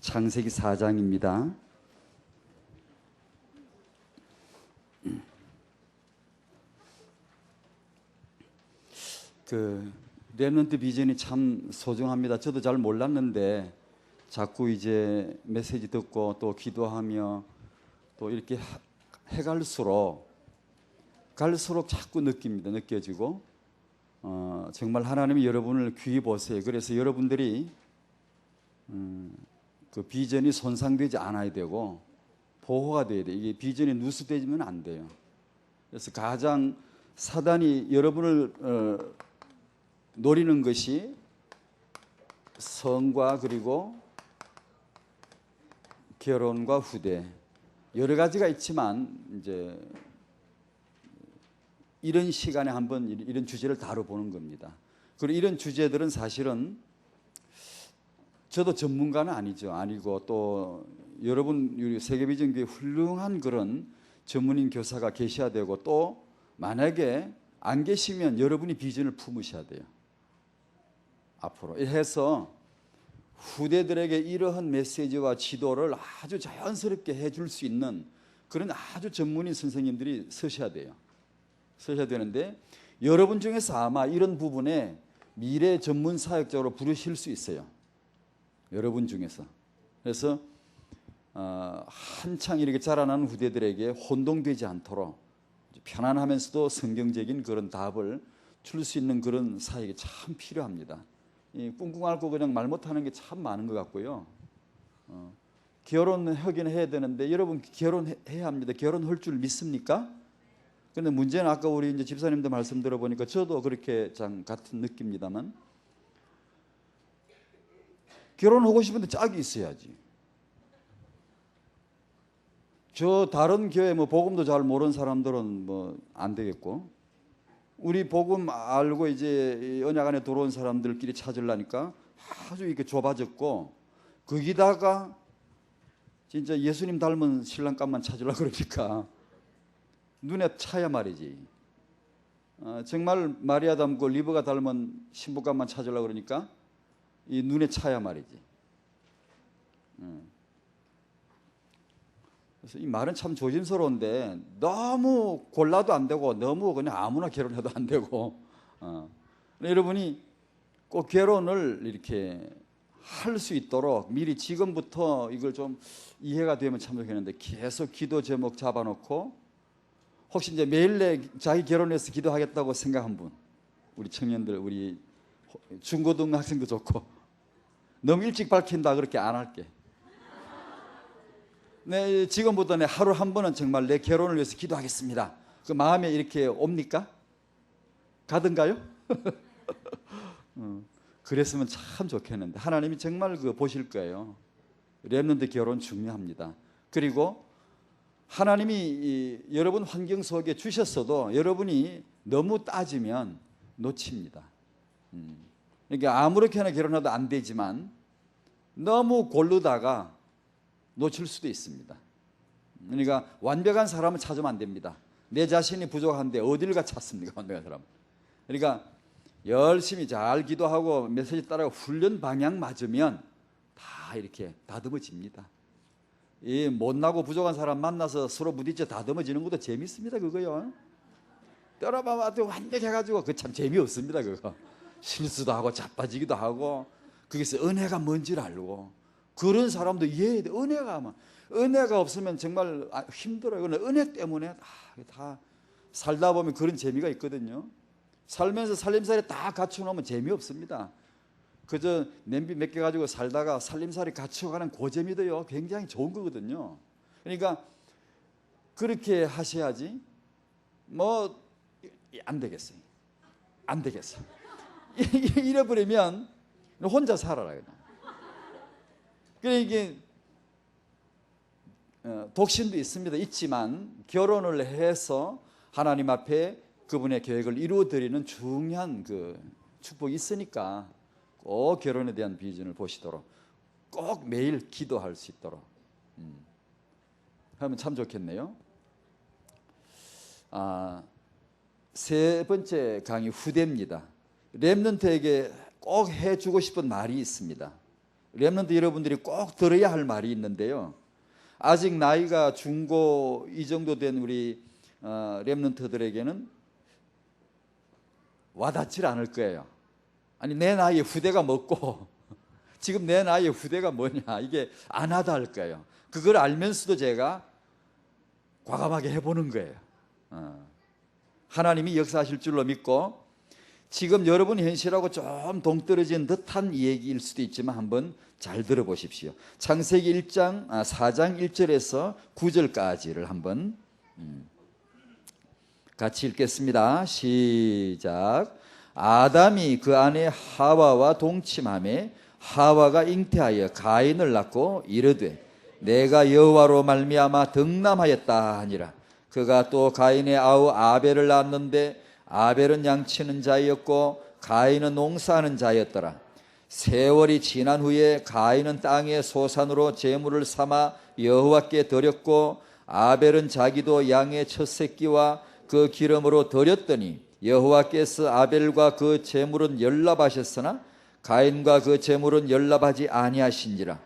창세기 4장입니다. 렘넌트 비전이 참 소중합니다. 저도 잘 몰랐는데 자꾸 이제 메시지 듣고 또 기도하며 또 이렇게 해갈수록 자꾸 느껴지고 정말 하나님이 여러분을 귀히 보세요. 그래서 여러분들이 그 비전이 손상되지 않아야 되고 보호가 돼야 돼요. 이게 비전이 누수되면 안 돼요. 그래서 가장 사단이 여러분을 노리는 것이 성과 그리고 결혼과 후대 여러 가지가 있지만 이제 이런 시간에 한번 이런 주제를 다뤄보는 겁니다. 그리고 이런 주제들은 사실은 저도 전문가는 아니고 또 여러분 세계비전교회 훌륭한 그런 전문인 교사가 계셔야 되고 또 만약에 안 계시면 여러분이 비전을 품으셔야 돼요. 앞으로 해서 후대들에게 이러한 메시지와 지도를 아주 자연스럽게 해줄 수 있는 그런 아주 전문인 선생님들이 서셔야 돼요. 서셔야 되는데 여러분 중에서 아마 이런 부분에 미래 전문 사역자로 부르실 수 있어요. 여러분 중에서. 그래서 한창 이렇게 자라나는 후대들에게 혼동되지 않도록 편안하면서도 성경적인 그런 답을 줄 수 있는 그런 사역이 참 필요합니다. 꿍꿍 앓고 그냥 말 못하는 게 참 많은 것 같고요. 결혼하긴 해야 되는데 여러분 결혼해야 합니다. 결혼할 줄 믿습니까? 그런데 문제는 아까 우리 이제 집사님들 말씀 들어보니까 저도 그렇게 같은 느낍니다만 결혼하고 싶은데 짝이 있어야지. 저 다른 교회 복음도 잘 모르는 사람들은 안 되겠고 우리 복음 알고 이제 언약 안에 들어온 사람들끼리 찾으려니까 아주 이렇게 좁아졌고 거기다가 진짜 예수님 닮은 신랑감만 찾으려고 그러니까 눈에 차야 말이지. 정말 마리아 닮고 리브가 닮은 신부감만 찾으려고 그러니까 이 눈에 차야 말이지. 그래서 이 말은 참 조심스러운데 너무 골라도 안 되고 너무 그냥 아무나 결혼해도 안 되고 여러분이 꼭 결혼을 이렇게 할 수 있도록 미리 지금부터 이걸 좀 이해가 되면 참 좋겠는데 계속 기도 제목 잡아놓고 혹시 이제 매일 자기 결혼해서 기도하겠다고 생각한 분 우리 청년들 우리 중고등학생도 좋고 너무 일찍 밝힌다 그렇게 안 할게. 네, 지금부터 하루 한 번은 정말 내 결혼을 위해서 기도하겠습니다. 그 마음에 이렇게 옵니까? 가든가요? 그랬으면 참 좋겠는데 하나님이 정말 보실 거예요. 렘넌트 결혼 중요합니다. 그리고 하나님이 여러분 환경 속에 주셨어도 여러분이 너무 따지면 놓칩니다. 그러니까 아무렇게나 결혼해도 안 되지만 너무 고르다가 놓칠 수도 있습니다. 그러니까 완벽한 사람은 찾으면 안 됩니다. 내 자신이 부족한데 어딜 찾습니까? 완벽한 사람은. 그러니까 열심히 잘 기도하고 메시지 따라 훈련 방향 맞으면 다 이렇게 다듬어집니다. 이 못나고 부족한 사람 만나서 서로 부딪혀 다듬어지는 것도 재밌습니다. 그거요. 때려봐도 완벽해가지고 그거 참 재미없습니다. 그거 실수도 하고 자빠지기도 하고 거기서 은혜가 뭔지를 알고 그런 사람도 이해해야 돼. 은혜가 없으면 정말 힘들어요. 은혜 때문에 다 살다 보면 그런 재미가 있거든요. 살면서 살림살이 다 갖춰놓으면 재미없습니다. 그저 냄비 몇 개 가지고 살다가 살림살이 갖춰가는 그 재미도요 굉장히 좋은 거거든요. 그러니까 그렇게 하셔야지 안 되겠어요. 안 되겠어. 이래버리면 혼자 살아라 그냥. 이게 독신도 있지만 결혼을 해서 하나님 앞에 그분의 계획을 이루어드리는 중요한 축복이 있으니까 꼭 결혼에 대한 비전을 보시도록 꼭 매일 기도할 수 있도록 하면 참 좋겠네요. 세 번째 강의 후대입니다. 렘넌트에게 꼭 해주고 싶은 말이 있습니다. 렘넌트 여러분들이 꼭 들어야 할 말이 있는데요. 아직 나이가 중고 이 정도 된 우리 렘넌트들에게는 와닿질 않을 거예요. 아니, 내 나이에 후대가 뭐고 지금 내 나이에 후대가 뭐냐, 이게 안 와닿을 거예요. 그걸 알면서도 제가 과감하게 해보는 거예요. 하나님이 역사하실 줄로 믿고, 지금 여러분 현실하고 좀 동떨어진 듯한 얘기일 수도 있지만 한번 잘 들어보십시오. 창세기 4장 1절에서 9절까지를 한번 같이 읽겠습니다. 시작. 아담이 그 아내 하와와 동침하매 하와가 잉태하여 가인을 낳고 이르되 내가 여호와로 말미암아 덕남하였다 하니라. 그가 또 가인의 아우 아벨을 낳았는데 아벨은 양치는 자였고 가인은 농사하는 자였더라. 세월이 지난 후에 가인은 땅의 소산으로 제물을 삼아 여호와께 드렸고 아벨은 자기도 양의 첫 새끼와 그 기름으로 드렸더니 여호와께서 아벨과 그 제물은 연납하셨으나 가인과 그 제물은 연납하지 아니하신지라.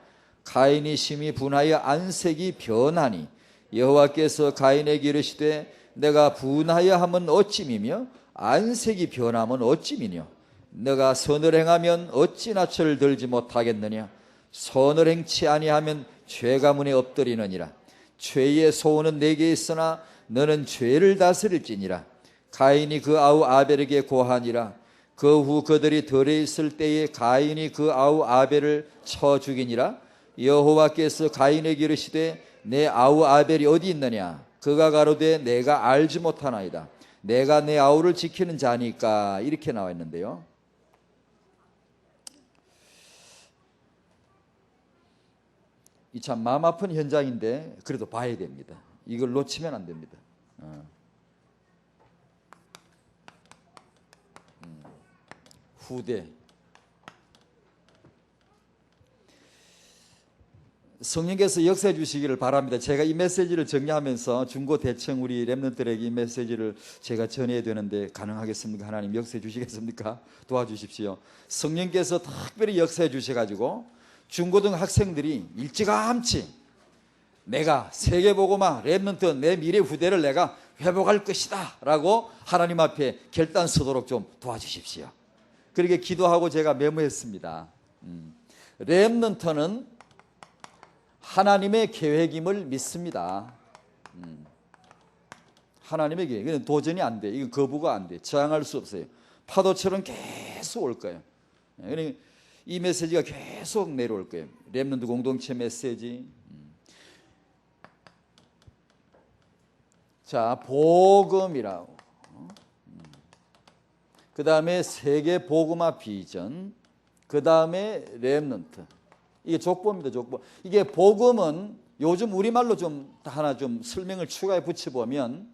가인이 심히 분하여 안색이 변하니 여호와께서 가인에게 이르시되 내가 분하여 하면 어찌미며 안색이 변하면 어찌미뇨. 내가 선을 행하면 어찌 낯을 들지 못하겠느냐. 선을 행치 아니하면 죄가 문에 엎드리느니라. 죄의 소원은 내게 있으나 너는 죄를 다스릴지니라. 가인이 그 아우 아벨에게 고하니라. 그 후 그들이 들에 있을 때에 가인이 그 아우 아벨을 쳐 죽이니라. 여호와께서 가인에게 이르시되 내 아우 아벨이 어디 있느냐. 그가 가로되 내가 알지 못하나이다. 내가 내 아우를 지키는 자니까. 이렇게 나와 있는데요. 이 참 마음 아픈 현장인데 그래도 봐야 됩니다. 이걸 놓치면 안 됩니다. 후대. 성령께서 역사해 주시기를 바랍니다. 제가 이 메시지를 정리하면서 중고 대청 우리 렘넌트들에게 이 메시지를 제가 전해야 되는데 가능하겠습니까? 하나님 역사해 주시겠습니까? 도와주십시오. 성령께서 특별히 역사해 주셔가지고 중고등 학생들이 일찌감치 내가 세계복음화 렘넌트 내 미래 후대를 내가 회복할 것이다 라고 하나님 앞에 결단 서도록 좀 도와주십시오. 그렇게 기도하고 제가 메모했습니다. 렘넌트는 하나님의 계획임을 믿습니다. 하나님의 계획. 이건 도전이 안 돼. 이건 거부가 안 돼. 저항할 수 없어요. 파도처럼 계속 올 거예요. 그러니까 이 메시지가 계속 내려올 거예요. 렘넌트 공동체 메시지. 자, 복음이라고. 그 다음에 세계 복음화 비전. 그 다음에 렘넌트. 이게 족보입니다. 족보. 이게 복음은 요즘 우리말로 좀 하나 좀 설명을 추가해 붙여보면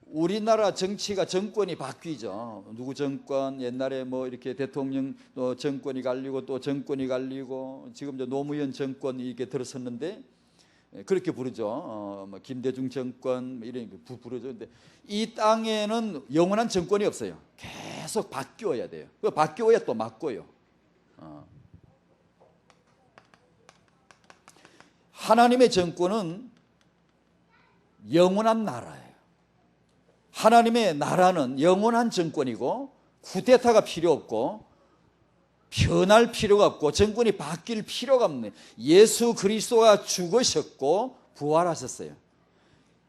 우리나라 정치가 정권이 바뀌죠. 누구 정권, 옛날에 뭐 이렇게 대통령 또 정권이 갈리고 또 정권이 갈리고 지금 이제 노무현 정권이 이렇게 들어섰는데 그렇게 부르죠. 뭐 김대중 정권 이런 부르죠. 근데 이 땅에는 영원한 정권이 없어요. 계속 바뀌어야 돼요. 바뀌어야 또 맞고요. 하나님의 정권은 영원한 나라예요. 하나님의 나라는 영원한 정권이고 쿠데타가 필요 없고 변할 필요가 없고 정권이 바뀔 필요가 없네. 예수 그리스도가 죽으셨고 부활하셨어요.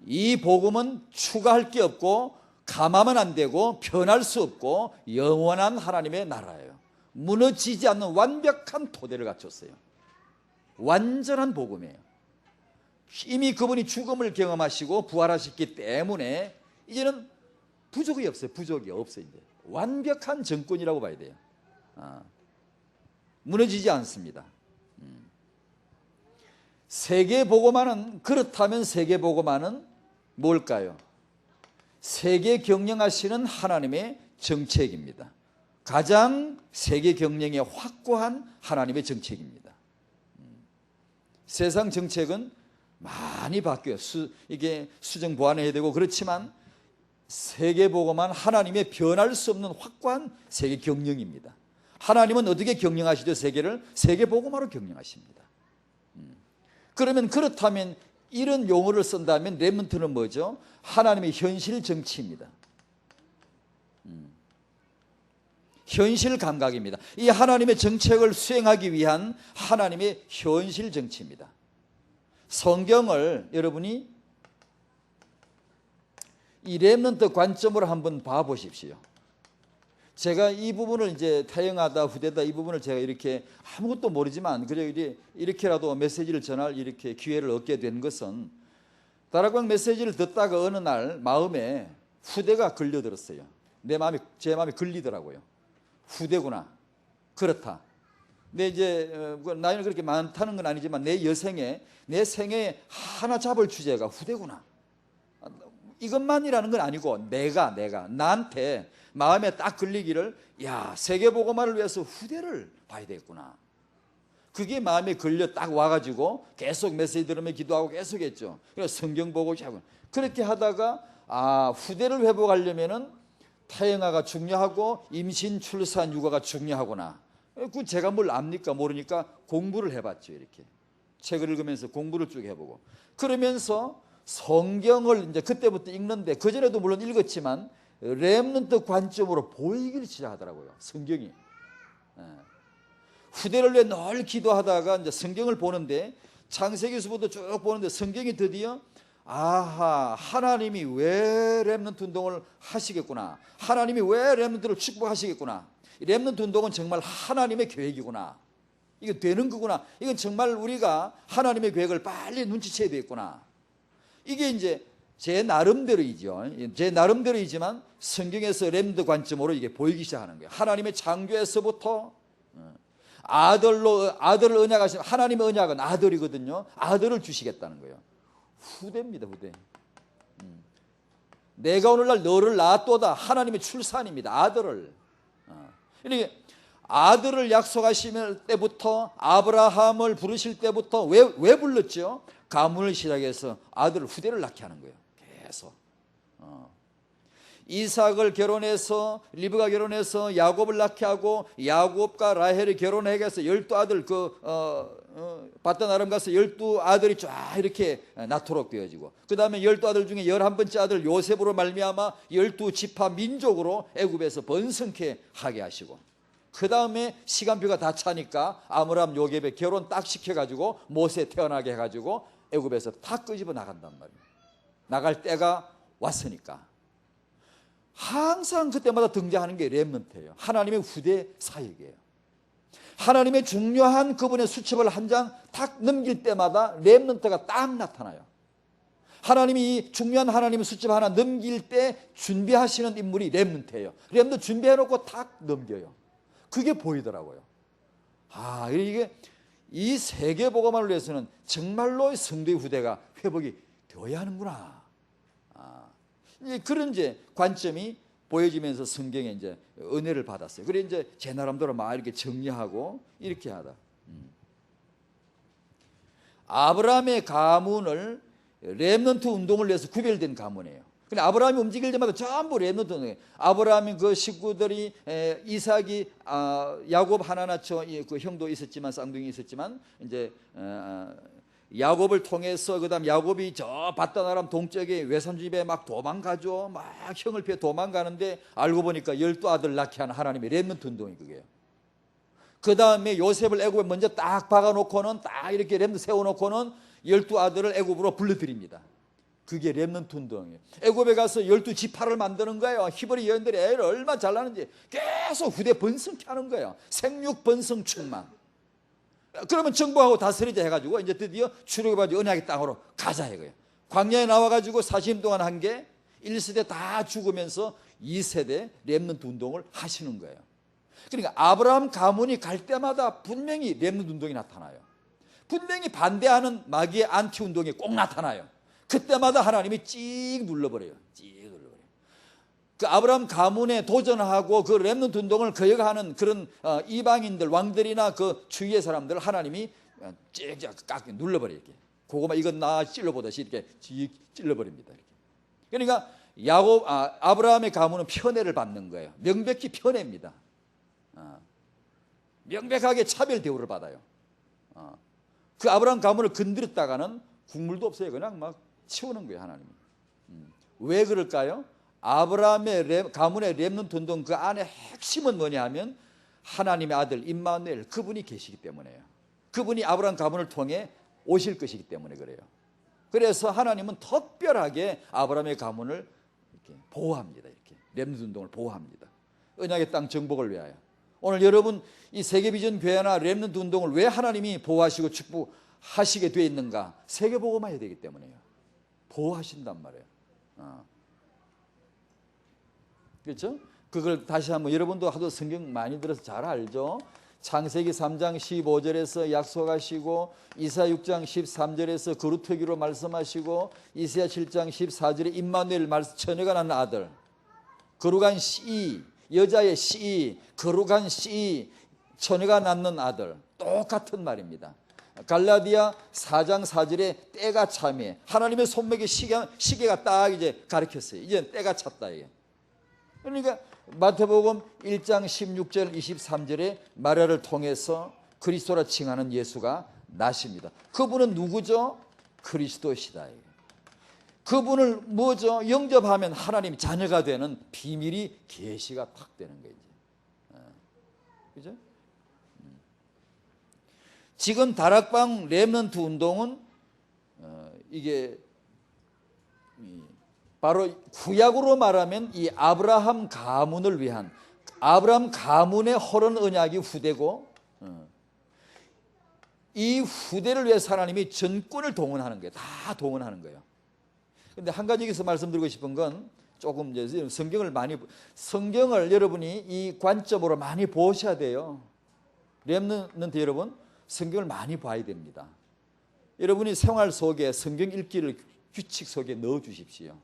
이 복음은 추가할 게 없고 감하면 안 되고 변할 수 없고 영원한 하나님의 나라예요. 무너지지 않는 완벽한 토대를 갖췄어요. 완전한 복음이에요. 이미 그분이 죽음을 경험하시고 부활하셨기 때문에 이제는 부족이 없어요. 부족이 없어요. 이제 완벽한 정권이라고 봐야 돼요. 무너지지 않습니다. 세계복음화는, 그렇다면 세계복음화는 뭘까요? 세계 경영하시는 하나님의 정책입니다. 가장 세계 경영에 확고한 하나님의 정책입니다. 세상 정책은 많이 바뀌어요. 이게 수정 보완해야 되고 그렇지만 세계복음화는 하나님의 변할 수 없는 확고한 세계 경영입니다. 하나님은 어떻게 경영하시죠? 세계를 세계복음화로 경영하십니다. 그러면 그렇다면 이런 용어를 쓴다면 렘넌트는 뭐죠? 하나님의 현실 정치입니다. 현실 감각입니다. 이 하나님의 정책을 수행하기 위한 하나님의 현실 정치입니다. 성경을 여러분이 이 렘넌트 관점으로 한번 봐보십시오. 제가 이 부분을 이제 타영하다 후대다 이 부분을 제가 이렇게 아무것도 모르지만 그저 이렇게라도 메시지를 전할 이렇게 기회를 얻게 된 것은 다락방 메시지를 듣다가 어느 날 마음에 후대가 걸려들었어요. 제 마음에 걸리더라고요. 후대구나. 그렇다. 근데 이제 나이는 그렇게 많다는 건 아니지만 내 생에 하나 잡을 주제가 후대구나. 이것만이라는 건 아니고 내가 나한테 마음에 딱 걸리기를 야 세계복음화를 위해서 후대를 봐야 되겠구나. 그게 마음에 걸려 딱 와가지고 계속 메시지 들으며 기도하고 계속 했죠. 그래서 성경 보고 하고 그렇게 하다가 후대를 회복하려면은 타영아가 중요하고 임신, 출산, 육아가 중요하구나. 그 제가 뭘 압니까? 모르니까 공부를 해봤죠. 이렇게 책을 읽으면서 공부를 쭉 해보고 그러면서 성경을 이제 그때부터 읽는데 그 전에도 물론 읽었지만 렘넌트 관점으로 보이기 시작하더라고요. 성경이. 후대를 위해 늘 기도하다가 이제 성경을 보는데 창세기서부터 쭉 보는데 성경이 드디어 하나님이 왜 렘넌트 운동을 하시겠구나. 하나님이 왜 렘넌트를 축복하시겠구나. 렘넌트 운동은 정말 하나님의 계획이구나. 이거 되는 거구나. 이건 정말 우리가 하나님의 계획을 빨리 눈치채야 되겠구나. 이게 이제 제 나름대로이죠. 제 나름대로이지만 성경에서 렘넌트 관점으로 이게 보이기 시작하는 거예요. 하나님의 창조에서부터 아들을 언약하시면 하나님의 언약은 아들이거든요. 아들을 주시겠다는 거예요. 후대입니다. 후대. 내가 오늘날 너를 낳았도다. 하나님의 출산입니다. 아들을. 이렇게 아들을 약속하실 때부터 아브라함을 부르실 때부터 왜 불렀죠? 가문을 시작해서 아들을 후대를 낳게 하는 거예요. 계속. 이삭을 결혼해서 리브가 결혼해서 야곱을 낳게 하고 야곱과 라헬이 결혼해서 12아들 바단 아람 가서 12아들이 쫙 이렇게 낳도록 되어지고 그 다음에 12아들 중에 11번째 아들 요셉으로 말미암아 12지파 민족으로 애굽에서 번성케 하게 하시고 그 다음에 시간표가 다 차니까 아므람 요셉에 결혼 딱 시켜가지고 모세 태어나게 해가지고 애굽에서 다 끄집어 나간단 말이에요. 나갈 때가 왔으니까 항상 그때마다 등장하는 게 렘넌트예요. 하나님의 후대 사역이에요. 하나님의 중요한 그분의 수첩을 한 장 탁 넘길 때마다 렘넌트가 딱 나타나요. 하나님이 이 중요한 하나님의 수첩 하나 넘길 때 준비하시는 인물이 렘넌트예요. 렘넌트 준비해놓고 탁 넘겨요. 그게 보이더라고요. 이게 이 세계복음화를 위해서는 정말로 성도의 후대가 회복이 되어야 하는구나. 그런 이제 관점이 보여지면서 성경에 이제 은혜를 받았어요. 그래 이제 제 나름대로 막 이렇게 정리하고 이렇게 하다. 아브라함의 가문을 렘넌트 운동을 위해서 구별된 가문이에요. 근데 아브라함이 움직일 때마다 전부 렘넌트 운동이에요. 아브라함의 그 식구들이 이삭이 야곱 하나 낳죠. 그 형도 있었지만 쌍둥이 있었지만 이제 야곱을 통해서 그다음 야곱이 저 바단 아람 동쪽에 외삼집에 막 도망가죠. 막 형을 피해 도망가는데 알고 보니까 12아들 낳게 하는 하나님의 렘넌트 운동이 그게요. 그 다음에 요셉을 애굽에 먼저 딱 박아놓고는 딱 이렇게 렘넌트 세워놓고는 12아들을 애굽으로 불러들입니다. 그게 렘넌트 운동이에요. 애굽에 가서 12지파를 만드는 거예요. 히브리 여인들이 애를 얼마나 잘나는지 계속 후대 번성케 하는 거예요. 생육 번성 충만. 그러면 정복하고 다스리자 해가지고 이제 드디어 출애굽하지 언약의 땅으로 가자 이거예요. 광야에 나와가지고 40년 동안 한 게 1세대 다 죽으면서 2세대 렘넌트 운동을 하시는 거예요. 그러니까 아브라함 가문이 갈 때마다 분명히 렘넌트 운동이 나타나요. 분명히 반대하는 마귀의 안티 운동이 꼭 나타나요. 그때마다 하나님이 찍 눌러버려요. 그 아브라함 가문에 도전하고 그 렘넌트 운동을 거역하는 그런 이방인들 왕들이나 그 주위의 사람들을 하나님이 쫙쫙 깎게 눌러버려요. 이렇게 그거만 이건 나 찔러보듯이 이렇게 찔러버립니다. 이렇게. 그러니까 아브라함의 가문은 편애를 받는 거예요. 명백히 편애입니다. 명백하게 차별 대우를 받아요. 그 아브라함 가문을 건드렸다가는 국물도 없어요. 그냥 막 치우는 거예요, 하나님이. 왜 그럴까요? 아브라함의 가문의 렘넌트 운동 그 안에 핵심은 뭐냐 하면 하나님의 아들 임마누엘, 그분이 계시기 때문에요. 그분이 아브라함 가문을 통해 오실 것이기 때문에 그래요. 그래서 하나님은 특별하게 아브라함의 가문을 이렇게 보호합니다. 이렇게 렘넌트 운동을 보호합니다. 언약의 땅 정복을 위하여. 오늘 여러분 이 세계비전 교회나 렘넌트 운동을 왜 하나님이 보호하시고 축복하시게 되어 있는가? 세계복음화 해야 되기 때문에요. 보호하신단 말이에요. 그렇죠? 그걸 다시 한번 여러분도 하도 성경 많이 들어서 잘 알죠? 창세기 3장 15절에서 약속하시고 이사 6장 13절에서 거루터기로 말씀하시고 이사야 7장 14절에 임마누엘 처녀가 낳는 아들, 거룩한 씨, 여자의 씨, 거룩한 씨, 처녀가 낳는 아들, 똑같은 말입니다. 갈라디아 4장 4절에 때가 참해, 하나님의 손목에 시계가 딱 이제 가르쳤어요. 이제 때가 찼다 이게. 그러니까 마태복음 1장 16절 23절에 마리아를 통해서 그리스도라 칭하는 예수가 나십니다. 그분은 누구죠? 그리스도시다. 그분을 뭐죠? 영접하면 하나님 자녀가 되는 비밀이 계시가 탁 되는 거예요. 그죠? 지금 다락방 렘넌트 운동은 이게 바로 구약으로 말하면 이 아브라함 가문을 위한 아브라함 가문의 허른 언약이 후대고 이 후대를 위해서 하나님이 전권을 동원하는 거예요. 다 동원하는 거예요. 그런데 한 가지 여기서 말씀드리고 싶은 건 조금 이제 성경을 여러분이 이 관점으로 많이 보셔야 돼요. 렘넌트 여러분, 성경을 많이 봐야 됩니다. 여러분이 생활 속에 성경 읽기를 규칙 속에 넣어 주십시오.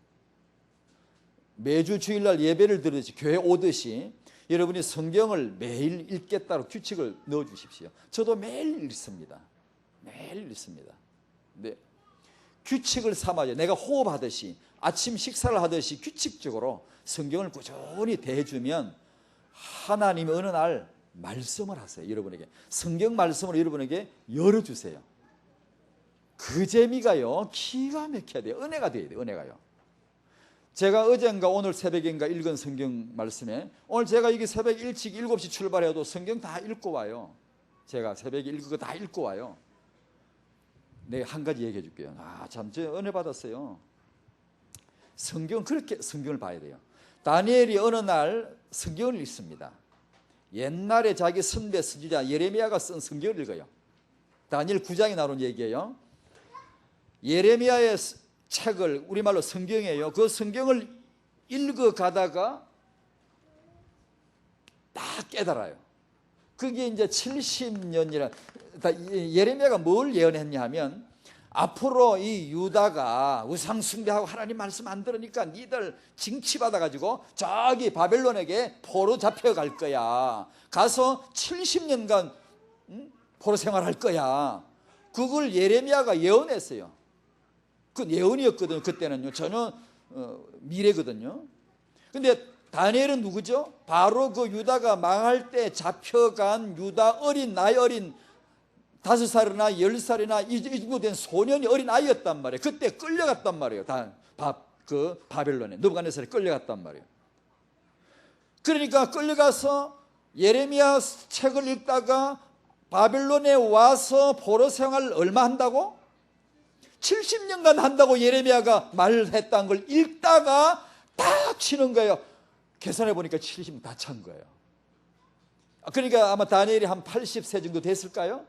매주 주일날 예배를 드리듯이 교회 오듯이 여러분이 성경을 매일 읽겠다고 규칙을 넣어 주십시오. 저도 매일 읽습니다. 매일 읽습니다. 네. 규칙을 삼아요. 내가 호흡하듯이 아침 식사를 하듯이 규칙적으로 성경을 꾸준히 대해주면 하나님이 어느 날 말씀을 하세요. 여러분에게 성경 말씀을 여러분에게 열어주세요. 그 재미가요 기가 막혀야 돼요. 은혜가 돼야 돼요. 은혜가요. 제가 어젠가 오늘 새벽인가 읽은 성경 말씀에 오늘 제가 이게 새벽 일찍 7시 출발해도 성경 다 읽고 와요. 제가 새벽에 읽은 거 다 읽고 와요. 내가 한 가지 얘기해 줄게요. 참 저 은혜 받았어요. 성경 그렇게 성경을 봐야 돼요. 다니엘이 어느 날 성경을 읽습니다. 옛날에 자기 선배 선지자 예레미야가 쓴 성경을 읽어요. 다니엘 9장에 나오는 얘기예요. 예레미야의 책을 우리말로 성경이에요. 그 성경을 읽어가다가 딱 깨달아요. 그게 이제 70년이라 예레미야가 뭘 예언했냐 하면 앞으로 이 유다가 우상 숭배하고 하나님 말씀 안 들으니까 니들 징치받아 가지고 저기 바벨론에게 포로 잡혀갈 거야. 가서 70년간 포로 생활할 거야. 그걸 예레미야가 예언했어요. 그 예언이었거든요. 그때는요. 전혀 미래거든요. 근데 다니엘은 누구죠? 바로 그 유다가 망할 때 잡혀간 유다 나이 어린 5살이나 10살이나 이 정도 된 소년이 어린 아이였단 말이에요. 그때 끌려갔단 말이에요. 그 바벨론에 느부갓네살에 끌려갔단 말이에요. 그러니까 끌려가서 예레미야 책을 읽다가 바벨론에 와서 포로 생활을 얼마 한다고? 70년간 한다고 예레미야가 말했다는 걸 읽다가 딱 치는 거예요. 계산해 보니까 70년 다 찬 거예요. 그러니까 아마 다니엘이 한 80세 정도 됐을까요?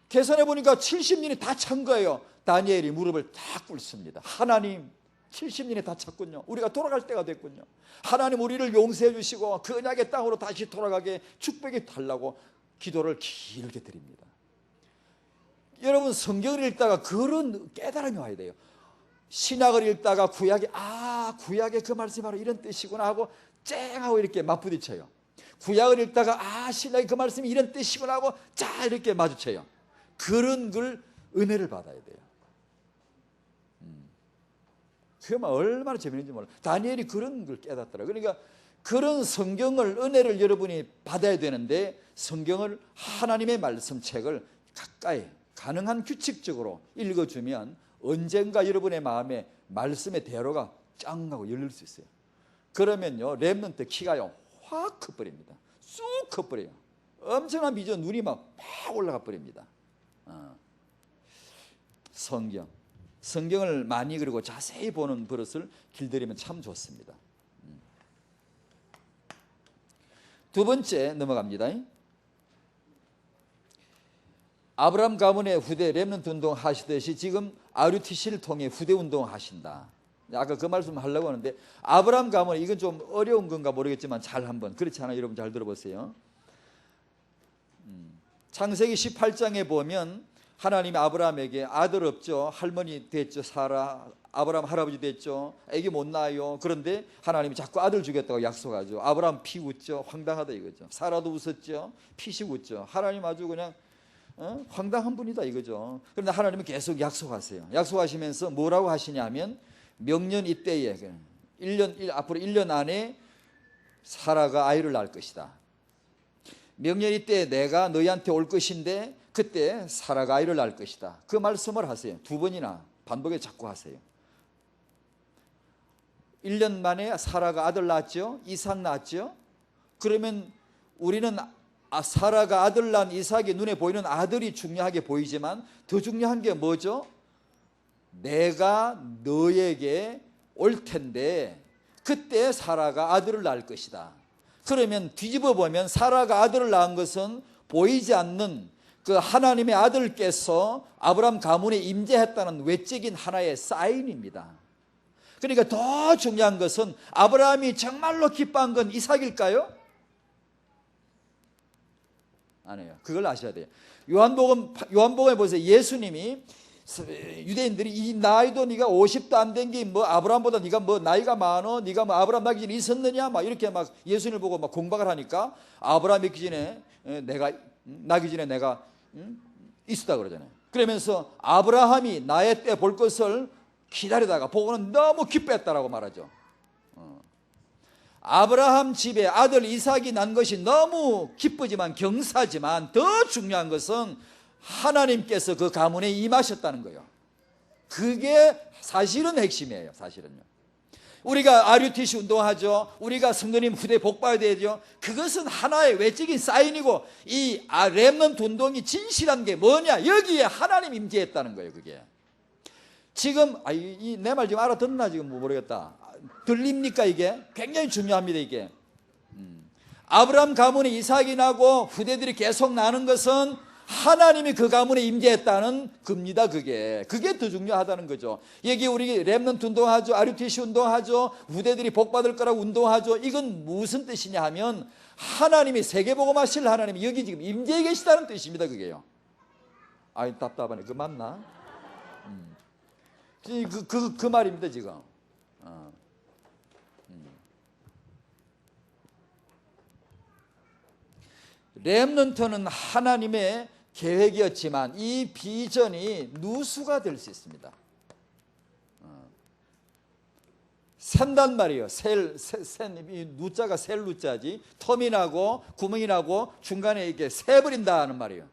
계산해 보니까 70년이 다 찬 거예요. 다니엘이 무릎을 딱 꿇습니다. 하나님, 70년이 다 찼군요. 우리가 돌아갈 때가 됐군요. 하나님 우리를 용서해 주시고 그 언약의 땅으로 다시 돌아가게 축복해 달라고 기도를 길게 드립니다. 여러분 성경을 읽다가 그런 깨달음이 와야 돼요. 신약을 읽다가 구약의 그 말씀이 바로 이런 뜻이구나 하고 쨍하고 이렇게 맞부딪혀요. 구약을 읽다가 신약의 그 말씀이 이런 뜻이구나 하고 자 이렇게 마주쳐요. 그런 걸 은혜를 받아야 돼요. 그게 얼마나 재미있는지 몰라요. 다니엘이 그런 걸 깨닫더라고요. 그러니까 그런 성경을, 은혜를 여러분이 받아야 되는데, 성경을, 하나님의 말씀책을 가까이 가능한 규칙적으로 읽어주면 언젠가 여러분의 마음에 말씀의 대로가 짱 하고 열릴 수 있어요. 그러면요, 렘넌트 키가요 확 커버립니다. 쑥 커버려요. 엄청난 비전, 눈이 막 올라가 버립니다. 성경을 많이 그리고 자세히 보는 버릇을 길들이면 참 좋습니다. 두 번째 넘어갑니다. 아브라함 가문의 후대 렘넌트 운동 하시듯이 지금 RUTC를 통해 후대 운동 하신다. 아까 그 말씀 하려고 하는데, 아브라함 가문, 이건 좀 어려운 건가 모르겠지만 잘 한번, 그렇지 않아요? 여러분 잘 들어보세요. 창세기 18장에 보면 하나님이 아브라함에게 아들 없죠. 할머니 됐죠. 사라. 아브라함 할아버지 됐죠. 애기 못 낳아요. 그런데 하나님이 자꾸 아들 주겠다고 약속하죠. 아브라함 피 웃죠. 황당하다 이거죠. 사라도 웃었죠. 피식 웃죠. 하나님 아주 그냥 황당한 분이다 이거죠. 그런데 하나님은 계속 약속하세요. 약속하시면서 뭐라고 하시냐면, 명년 이때에 1년, 앞으로 1년 안에 사라가 아이를 낳을 것이다. 명년 이때에 내가 너희한테 올 것인데 그때 사라가 아이를 낳을 것이다. 그 말씀을 하세요. 두 번이나 반복에 자꾸 하세요. 1년 만에 사라가 아들 낳았죠. 이삭 낳았죠. 그러면 우리는 사라가 아들 낳은 이삭이 눈에 보이는 아들이 중요하게 보이지만, 더 중요한 게 뭐죠? 내가 너에게 올 텐데 그때 사라가 아들을 낳을 것이다. 그러면 뒤집어 보면 사라가 아들을 낳은 것은 보이지 않는 그 하나님의 아들께서 아브라함 가문에 임재했다는 외적인 하나의 사인입니다. 그러니까 더 중요한 것은, 아브라함이 정말로 기뻐한 건 이삭일까요? 아니에요. 그걸 아셔야 돼요. 요한복음에 보세요. 예수님이 유대인들이 이 나이도 네가 50도 안 된 게 뭐 아브라함보다 네가 뭐 나이가 많어, 네가 뭐 아브라함 나기 전에 있었느냐, 막 이렇게 막 예수님을 보고 막 공박을 하니까, 아브라함 있기 전에 내가 나기 전에 내가 있었다 그러잖아요. 그러면서 아브라함이 나의 때 볼 것을 기다리다가 보고는 너무 기뻐했다라고 말하죠. 아브라함 집에 아들 이삭이 난 것이 너무 기쁘지만 경사지만, 더 중요한 것은 하나님께서 그 가문에 임하셨다는 거예요. 그게 사실은 핵심이에요. 사실은요. 우리가 RUTC 운동하죠. 우리가 성도님 후대 복받아야 되죠. 그것은 하나의 외적인 사인이고, 이 렘넌트 운동이 진실한 게 뭐냐, 여기에 하나님 임재했다는 거예요. 그게 지금 내 말 지금 알아듣나 지금 모르겠다. 들립니까? 이게 굉장히 중요합니다. 이게 아브라함 가문에 이삭이 나고 후대들이 계속 나는 것은 하나님이 그 가문에 임재했다는 겁니다. 그게 더 중요하다는 거죠. 여기 우리 렘넌트 운동하죠. RUTC 운동하죠. 후대들이 복받을 거라고 운동하죠. 이건 무슨 뜻이냐 하면, 하나님이 세계복음하실 하나님이 여기 지금 임재해 계시다는 뜻입니다. 그게요. 아이 답답하네. 그 맞나? 그 말입니다 지금. 렘넌트는 하나님의 계획이었지만 이 비전이 누수가 될 수 있습니다. 샌단 말이에요. 이 누자가 셀 누자지. 텀이 나고 구멍이 나고 중간에 이렇게 새버린다는 말이에요.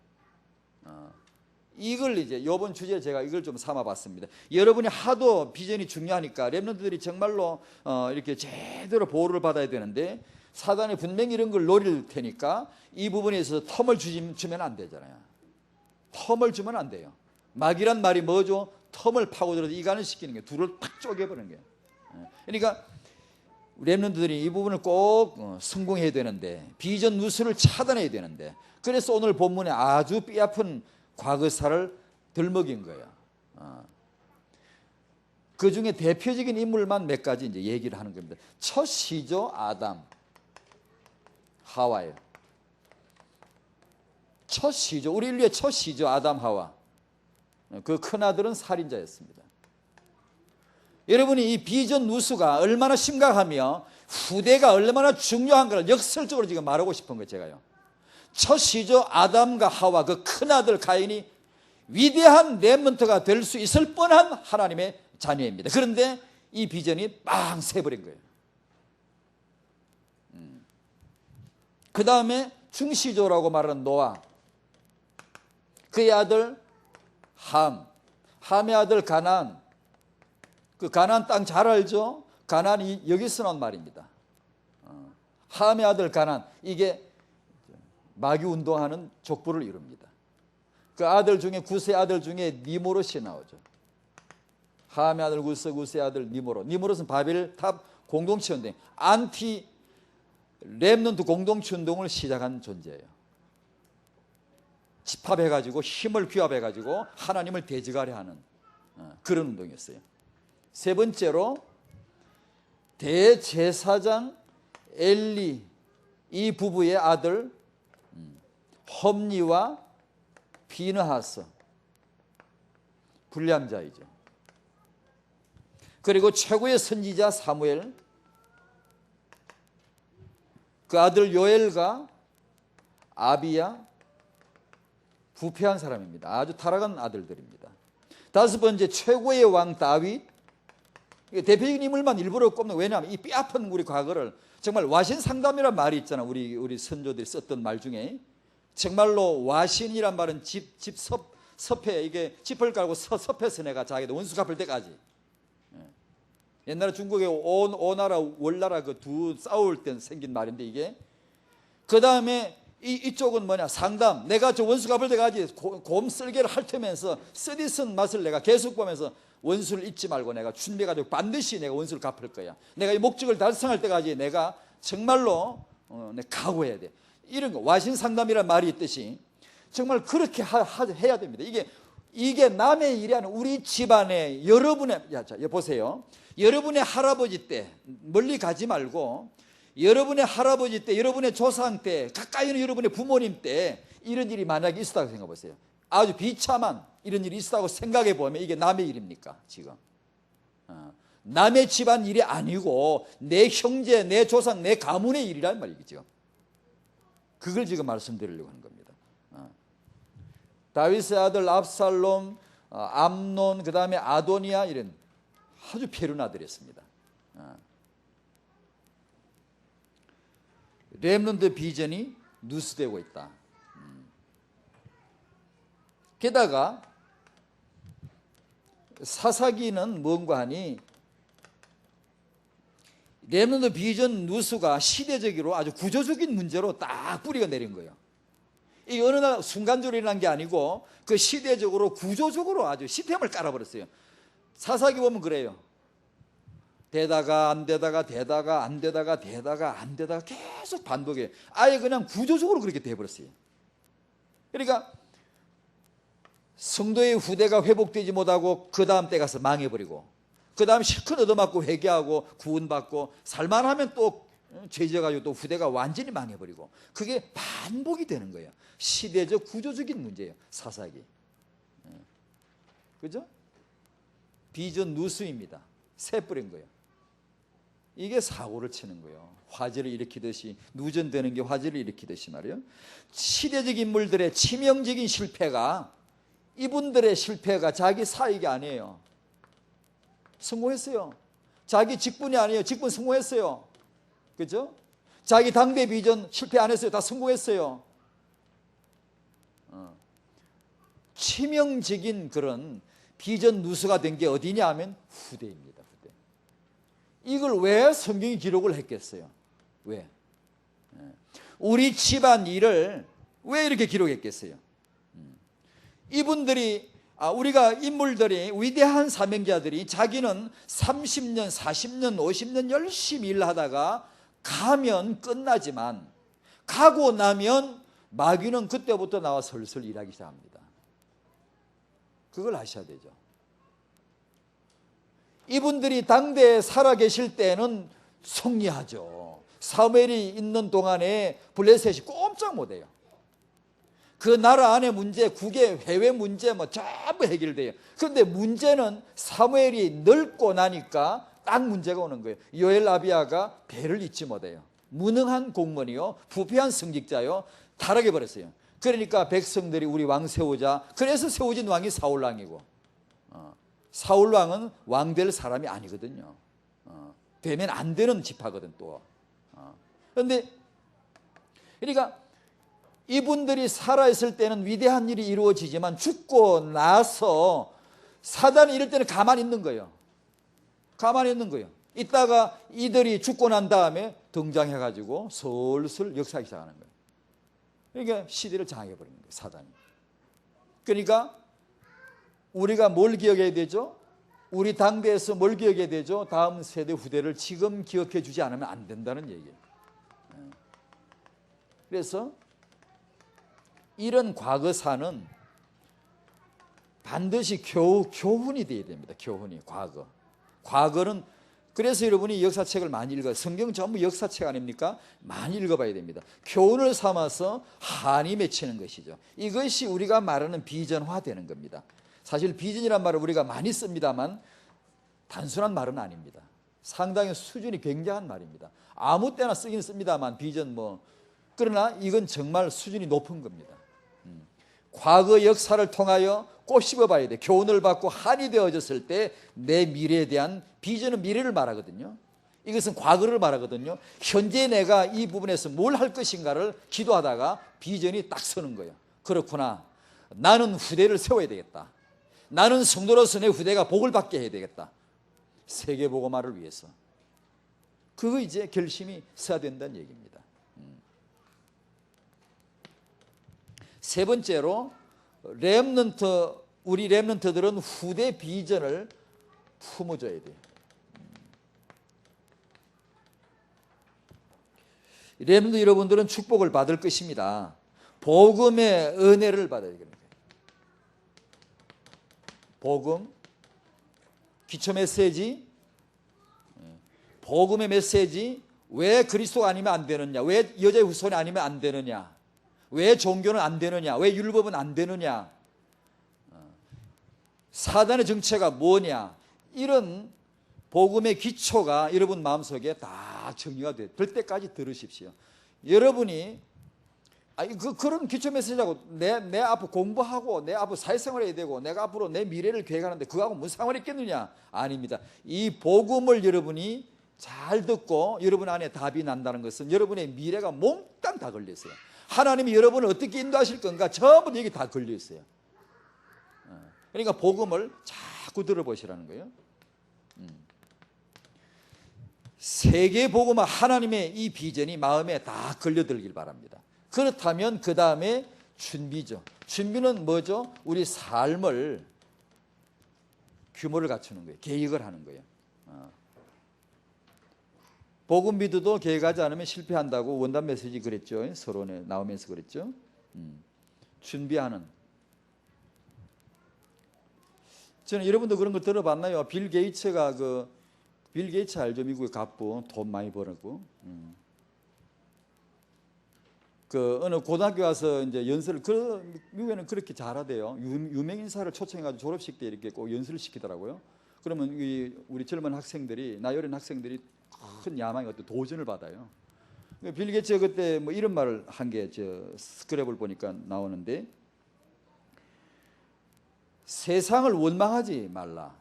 이걸 이제 이번 주제에 제가 이걸 좀 삼아봤습니다. 여러분이 하도 비전이 중요하니까 렘넌트들이 정말로 이렇게 제대로 보호를 받아야 되는데, 사단이 분명히 이런 걸 노릴 테니까 이 부분에 있어서 텀을 주면 안 되잖아요. 텀을 주면 안 돼요. 막이란 말이 뭐죠? 텀을 파고들어서 이간을 시키는 게, 둘을 팍 쪼개버리는 거예요. 그러니까 렘넌트들이 이 부분을 꼭 성공해야 되는데, 비전 누수를 차단해야 되는데, 그래서 오늘 본문에 아주 뼈아픈 과거사를 덜먹인 거예요. 그 중에 대표적인 인물만 몇 가지 이제 얘기를 하는 겁니다. 첫 시조 아담, 하와예요. 첫 시조, 우리 인류의 첫 시조 아담, 하와. 그 큰아들은 살인자였습니다. 여러분이 이 비전 누수가 얼마나 심각하며 후대가 얼마나 중요한가를 역설적으로 지금 말하고 싶은 거예요. 제가요. 첫 시조 아담과 하와, 그 큰아들 가인이 위대한 렘넌트가 될 수 있을 뻔한 하나님의 자녀입니다. 그런데 이 비전이 빵 새버린 거예요. 그 다음에 중시조라고 말하는 노아, 그의 아들 함, 함의 아들 가나안. 그 가나안 땅 잘 알죠? 가나안이 여기서 나온 말입니다. 함의 아들 가나안, 이게 마귀 운동하는 족보를 이룹니다. 그 아들 중에 구스의 아들 중에 니모롯이 나오죠. 함의 아들 구스, 구스의 아들 니모롯. 니모롯은 바벨 탑 공동체 운동, 안티 렘넌트 공동체 운동을 시작한 존재예요. 집합해가지고 힘을 규합해가지고 하나님을 대적하려 하는 그런 운동이었어요. 세 번째로 대제사장 엘리, 이 부부의 아들 험리와 비느하스, 불량자이죠. 그리고 최고의 선지자 사무엘, 그 아들 요엘과 아비야, 부패한 사람입니다. 아주 타락한 아들들입니다. 다섯 번째, 최고의 왕 다윗. 대표적인 인물만 일부러 꼽는, 왜냐하면 이 뼈아픈 우리 과거를, 정말 와신상담이란 말이 있잖아. 우리 선조들이 썼던 말 중에 정말로 와신이란 말은 섭해, 이게 짚을 깔고 섭해서 내가 자기도 원수 갚을 때까지. 옛날에 중국의 오나라 월나라 그 두 싸울 때 생긴 말인데, 이게 그 다음에 이쪽은 뭐냐, 상담. 내가 저 원수 갚을 때까지 곰 쓸개를 핥으면서 쓰디쓴 맛을 내가 계속 보면서 원수를 잊지 말고 내가 준비해가지고 반드시 내가 원수를 갚을 거야. 내가 이 목적을 달성할 때까지 내가 정말로 내가 각오해야 돼. 이런 거 와신 상담이라는 말이 있듯이 정말 그렇게 해야 됩니다. 이게 남의 일이 아니라 우리 집안에 여러분의, 자 보세요. 여러분의 할아버지 때 멀리 가지 말고, 여러분의 할아버지 때, 여러분의 조상 때, 가까이 있는 여러분의 부모님 때 이런 일이 만약에 있었다고 생각해 보세요. 아주 비참한 이런 일이 있었다고 생각해 보면 이게 남의 일입니까? 지금 남의 집안 일이 아니고 내 형제, 내 조상, 내 가문의 일이란 말이죠. 그걸 지금 말씀드리려고 하는 겁니다. 다윗의 아들 압살롬, 암논, 그 다음에 아도니아, 이런 아주 패륜 아들이었습니다. 렘넌트 비전이 누스되고 있다. 게다가 사사기는 뭔가 하니, 렘넌트 비전 누수가 시대적으로 아주 구조적인 문제로 딱 뿌리가 내린 거예요. 이 어느 날 순간적으로 일어난 게 아니고 그 시대적으로 구조적으로 아주 시스템을 깔아버렸어요. 사사기 보면 그래요. 되다가 안 되다가, 되다가 안 되다가, 되다가 안 되다가 계속 반복해요. 아예 그냥 구조적으로 그렇게 돼버렸어요. 그러니까 성도의 후대가 회복되지 못하고 그 다음 때 가서 망해버리고, 그 다음 실컷 얻어맞고 회개하고 구원받고 살만하면 또 죄져가지고 또 후대가 완전히 망해버리고, 그게 반복이 되는 거예요. 시대적 구조적인 문제예요. 사사기. 그죠? 비전 누수입니다. 새 뿌린 거예요. 이게 사고를 치는 거예요. 화재를 일으키듯이, 누전되는 게 화재를 일으키듯이 말이에요. 시대적 인물들의 치명적인 실패가, 이분들의 실패가 자기 사익이 아니에요. 성공했어요. 자기 직분이 아니에요. 직분 성공했어요. 그죠? 자기 당대 비전 실패 안 했어요. 다 성공했어요. 치명적인 그런 비전 누수가 된 게 어디냐 하면 후대입니다. 후대. 이걸 왜 성경이 기록을 했겠어요? 왜? 우리 집안 일을 왜 이렇게 기록했겠어요? 이분들이, 우리가 인물들이, 위대한 사명자들이 자기는 30년, 40년, 50년 열심히 일하다가 가면 끝나지만, 가고 나면 마귀는 그때부터 나와 슬슬 일하기 시작합니다. 그걸 아셔야 되죠. 이분들이 당대에 살아계실 때는 승리하죠. 사무엘이 있는 동안에 블레셋이 꼼짝 못해요. 그 나라 안의 문제, 국의 해외 문제 뭐 전부 해결돼요. 그런데 문제는 사무엘이 늙고 나니까 딱 문제가 오는 거예요. 요엘 아비야가 배를 잇지 못해요. 무능한 공무원이요, 부패한 성직자요, 타락해 버렸어요. 그러니까 백성들이 우리 왕 세우자, 그래서 세워진 왕이 사울왕이고, 사울왕은 왕 될 사람이 아니거든요. 되면 안 되는 지파거든 또. 그런데 그러니까 이분들이 살아있을 때는 위대한 일이 이루어지지만 죽고 나서 사단이 이럴 때는 가만히 있는 거예요. 가만히 있는 거예요. 이따가 이들이 죽고 난 다음에 등장해가지고 슬슬 역사하기 시작하는 거예요. 그러니까 시대를 장악해버리는 거예요, 사단이. 그러니까 우리가 뭘 기억해야 되죠? 우리 당대에서 뭘 기억해야 되죠? 다음 세대 후대를 지금 기억해 주지 않으면 안 된다는 얘기예요. 그래서 이런 과거사는 반드시 교훈이 되어야 됩니다. 교훈이, 과거는. 그래서 여러분이 역사책을 많이 읽어요. 성경 전부 역사책 아닙니까? 많이 읽어봐야 됩니다. 교훈을 삼아서 한이 맺히는 것이죠. 이것이 우리가 말하는 비전화되는 겁니다. 사실 비전이란 말을 우리가 많이 씁니다만 단순한 말은 아닙니다. 상당히 수준이 굉장한 말입니다. 아무 때나 쓰긴 씁니다만 비전 그러나 이건 정말 수준이 높은 겁니다. 과거 역사를 통하여 꼬집어 봐야 돼. 교훈을 받고 한이 되어졌을 때 내 미래에 대한 비전은 미래를 말하거든요. 이것은 과거를 말하거든요. 현재 내가 이 부분에서 뭘 할 것인가를 기도하다가 비전이 딱 서는 거예요. 그렇구나. 나는 후대를 세워야 되겠다. 나는 성도로서 내 후대가 복을 받게 해야 되겠다. 세계복음화를 위해서. 그거 이제 결심이 서야 된다는 얘기입니다. 세 번째로 우리 렘넌트들은 후대 비전을 품어줘야 돼요. 렘넌트 여러분들은 축복을 받을 것입니다. 복음의 은혜를 받아야 됩니다. 복음, 기초 메시지, 복음의 메시지, 왜 그리스도가 아니면 안 되느냐, 왜 여자의 후손이 아니면 안 되느냐, 왜 종교는 안 되느냐, 왜 율법은 안 되느냐, 사단의 정체가 뭐냐, 이런 복음의 기초가 여러분 마음속에 다 정리가 될 때까지 들으십시오. 여러분이 그런 기초 메시지하고 내 앞으로 공부하고 내 앞으로 사회생활 해야 되고 내가 앞으로 내 미래를 계획하는데 그거하고 무슨 상관이 있겠느냐? 아닙니다. 이 복음을 여러분이 잘 듣고 여러분 안에 답이 난다는 것은 여러분의 미래가 몽땅 다 걸렸어요. 하나님이 여러분을 어떻게 인도하실 건가 전부 여기 다 걸려있어요. 그러니까 복음을 자꾸 들어보시라는 거예요. 세계 복음화 하나님의 이 비전이 마음에 다 걸려들길 바랍니다. 그렇다면 그 다음에 준비죠. 준비는 뭐죠? 우리 삶을 규모를 갖추는 거예요. 계획을 하는 거예요. 복음 미드도 계획하지 않으면 실패한다고 원단 메시지 그랬죠. 서론에 나오면서 그랬죠. 준비하는. 저는 여러분도 그런 거 들어봤나요? 빌 게이츠가 빌 게이츠 알죠? 미국의 갑부 돈 많이 벌었고. 어느 고등학교 와서 이제 연설을 미국에는 그렇게 잘하대요. 유명 인사를 초청해가지고 졸업식 때 이렇게 꼭 연설을 시키더라고요. 그러면 우리 젊은 학생들이 나이 어린 학생들이 큰 야망의 어떤 도전을 받아요. 빌 게이츠가 그때 이런 말을 한 게 스크랩을 보니까 나오는데 세상을 원망하지 말라.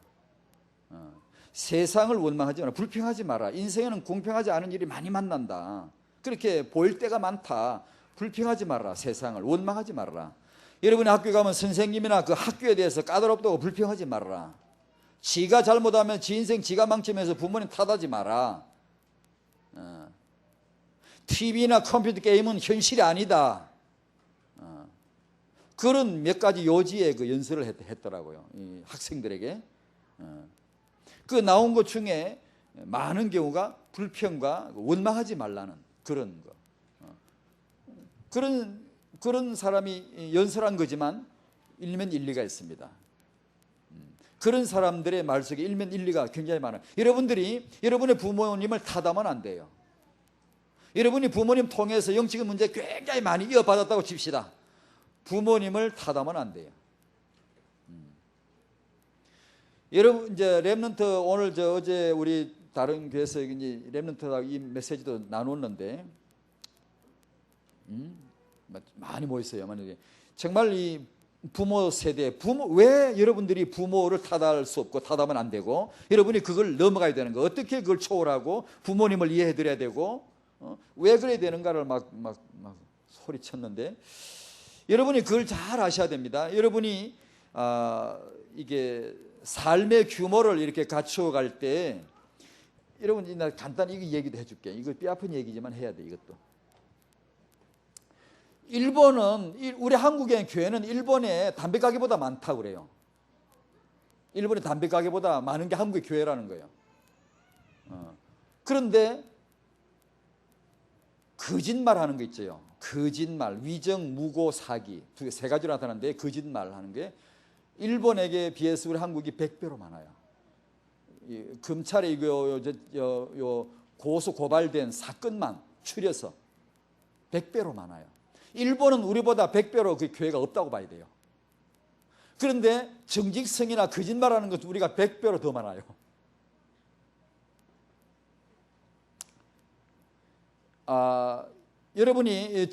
세상을 원망하지 마라. 불평하지 마라. 인생에는 공평하지 않은 일이 많이 만난다. 그렇게 보일 때가 많다. 불평하지 말라. 세상을 원망하지 말라. 여러분이 학교에 가면 선생님이나 그 학교에 대해서 까다롭다고 불평하지 말라. 지가 잘못하면 지 인생 지가 망치면서 부모님 탓하지 마라. TV나 컴퓨터 게임은 현실이 아니다. 그런 몇 가지 요지의 연설을 했더라고요. 이 학생들에게. 그 나온 것 중에 많은 경우가 불평과 원망하지 말라는 그런 거. 그런 사람이 연설한 거지만 일면 일리가 있습니다. 그런 사람들의 말 속에 일면 일리가 굉장히 많아요. 여러분들이 여러분의 부모님을 탓하면 안 돼요. 여러분이 부모님 통해서 영적인 문제 굉장히 많이 이어받았다고 칩시다. 부모님을 탓하면 안 돼요. 여러분 이제 렘넌트 오늘 어제 우리 다른 교회에서 이제 렘넌트하고 이 메시지도 나눴는데 많이 모였어요. 만약에 정말 이 부모 세대 왜 여러분들이 부모를 탓할 수 없고 탓하면 안 되고 여러분이 그걸 넘어가야 되는 거 어떻게 그걸 초월하고 부모님을 이해해 드려야 되고 왜 그래야 되는가를 막 소리쳤는데 여러분이 그걸 잘 아셔야 됩니다. 여러분이 이게 삶의 규모를 이렇게 갖추어갈 때 여러분 나 간단히 이 얘기도 해줄게. 이거 뼈아픈 얘기지만 해야 돼. 이것도. 일본은 우리 한국의 교회는 일본의 담배 가게보다 많다고 그래요. 일본의 담배 가게보다 많은 게 한국의 교회라는 거예요. 그런데 거짓말하는 거 있죠. 거짓말, 위정, 무고, 사기 세 가지로 나타나는데 거짓말하는 게 일본에게 비해서 우리 한국이 100배로 많아요. 검찰에 고소 고발된 사건만 추려서 100배로 많아요. 일본은 우리보다 100배로 그 교회가 없다고 봐야 돼요. 그런데 정직성이나 거짓말하는 것 우리가 100배로 더 많아요. 여러분이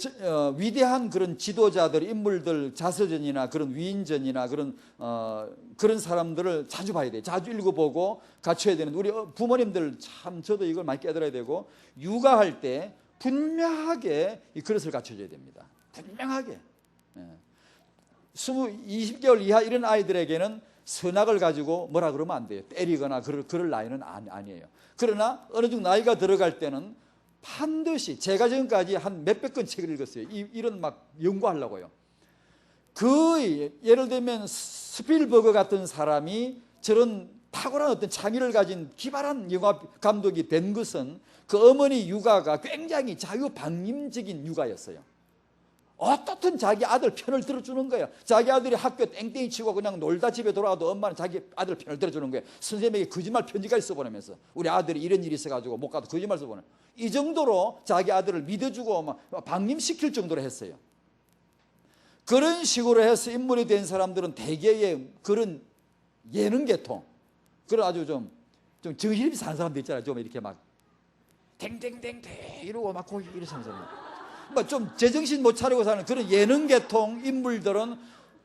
위대한 그런 지도자들, 인물들, 자서전이나 그런 위인전이나 그런 사람들을 자주 봐야 돼요. 자주 읽어보고 갖춰야 되는 우리 부모님들 참 저도 이걸 많이 깨달아야 되고 육아할 때 분명하게 이 그릇을 갖춰줘야 됩니다. 분명하게. 20개월 이하 이런 아이들에게는 선악을 가지고 뭐라 그러면 안 돼요. 때리거나 그럴 나이는 아니에요. 그러나 어느 정도 나이가 들어갈 때는 반드시 제가 지금까지 한 몇백 권 책을 읽었어요. 이런 막 연구하려고요. 예를 들면 스필버그 같은 사람이 저런 탁월한 어떤 창의를 가진 기발한 영화 감독이 된 것은 그 어머니 육아가 굉장히 자유방임적인 육아였어요. 어떻든 자기 아들 편을 들어주는 거예요. 자기 아들이 학교 땡땡이 치고 그냥 놀다 집에 돌아가도 엄마는 자기 아들 편을 들어주는 거예요. 선생님에게 거짓말 편지까지 써보내면서 우리 아들이 이런 일이 있어가지고 못 가도 거짓말 써보내. 이 정도로 자기 아들을 믿어주고 막 방임시킬 정도로 했어요. 그런 식으로 해서 인물이 된 사람들은 대개의 그런 예능계통, 그런 아주 좀 정신이 산 사람들 있잖아요. 좀 이렇게 막 댕댕댕댕 이러고 막 고기 이렇게 사는 사람. 좀 제정신 못 차리고 사는 그런 예능계통 인물들은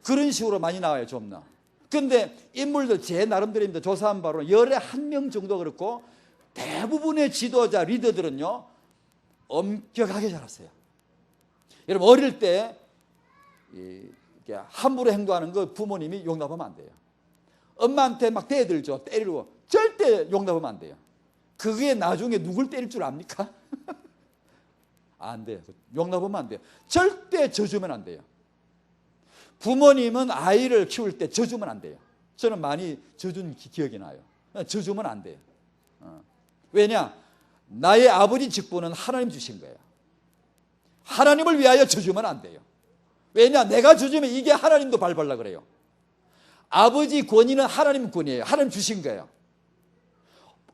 그런 식으로 많이 나와요. 좀나. 그런데 인물들 제 나름대로입니다. 조사한 바로는 열에 한 명 정도 그렇고 대부분의 지도자 리더들은요 엄격하게 자랐어요. 여러분 어릴 때 함부로 행동하는 거 부모님이 용납하면 안 돼요. 엄마한테 막 대들죠. 때리고 절대 용납하면 안 돼요. 그게 나중에 누굴 때릴 줄 압니까? 안 돼요. 용납하면 안 돼요. 절대 져주면 안 돼요. 부모님은 아이를 키울 때 져주면 안 돼요. 저는 많이 져준 기억이 나요. 져주면 안 돼요. 왜냐? 나의 아버지 직분은 하나님 주신 거예요. 하나님을 위하여 져주면 안 돼요. 왜냐? 내가 져주면 이게 하나님도 밟으려고 그래요. 아버지 권위는 하나님 권위예요. 하나님 주신 거예요.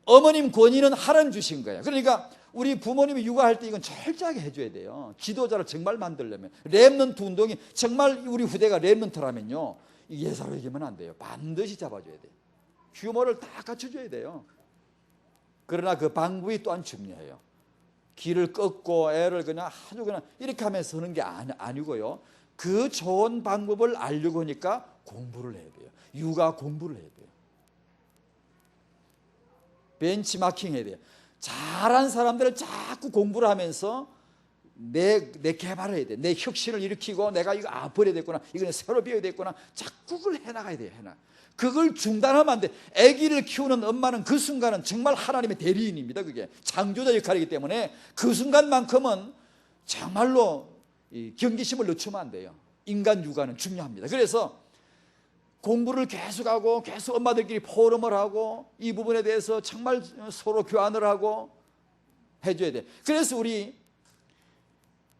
어머님 권위는 하나님 주신 거예요. 그러니까 우리 부모님이 육아할 때 이건 철저하게 해줘야 돼요. 지도자를 정말 만들려면. 렘넌트 운동이 정말 우리 후대가 렘넌트라면요 예사로이기면 안 돼요. 반드시 잡아줘야 돼요. 규모를 다 갖춰줘야 돼요. 그러나 그 방법이 또한 중요해요. 길을 꺾고 애를 그냥 아주 그냥 이렇게 하면서 하는 게 아니고요. 그 좋은 방법을 알려고 하니까 공부를 해야 돼요. 육아 공부를 해야 돼요. 벤치마킹 해야 돼요. 잘한 사람들을 자꾸 공부를 하면서 내 개발을 해야 돼. 내 혁신을 일으키고 내가 이거 버려야 됐구나. 이거는 새로 배워야 됐구나. 자꾸 그걸 해나가야 돼요. 그걸 중단하면 안 돼. 아기를 키우는 엄마는 그 순간은 정말 하나님의 대리인입니다. 그게 창조자 역할이기 때문에 그 순간만큼은 정말로 이 경계심을 늦추면 안 돼요. 인간 육아는 중요합니다. 그래서 공부를 계속하고 계속 엄마들끼리 포럼을 하고 이 부분에 대해서 정말 서로 교환을 하고 해줘야 돼. 그래서 우리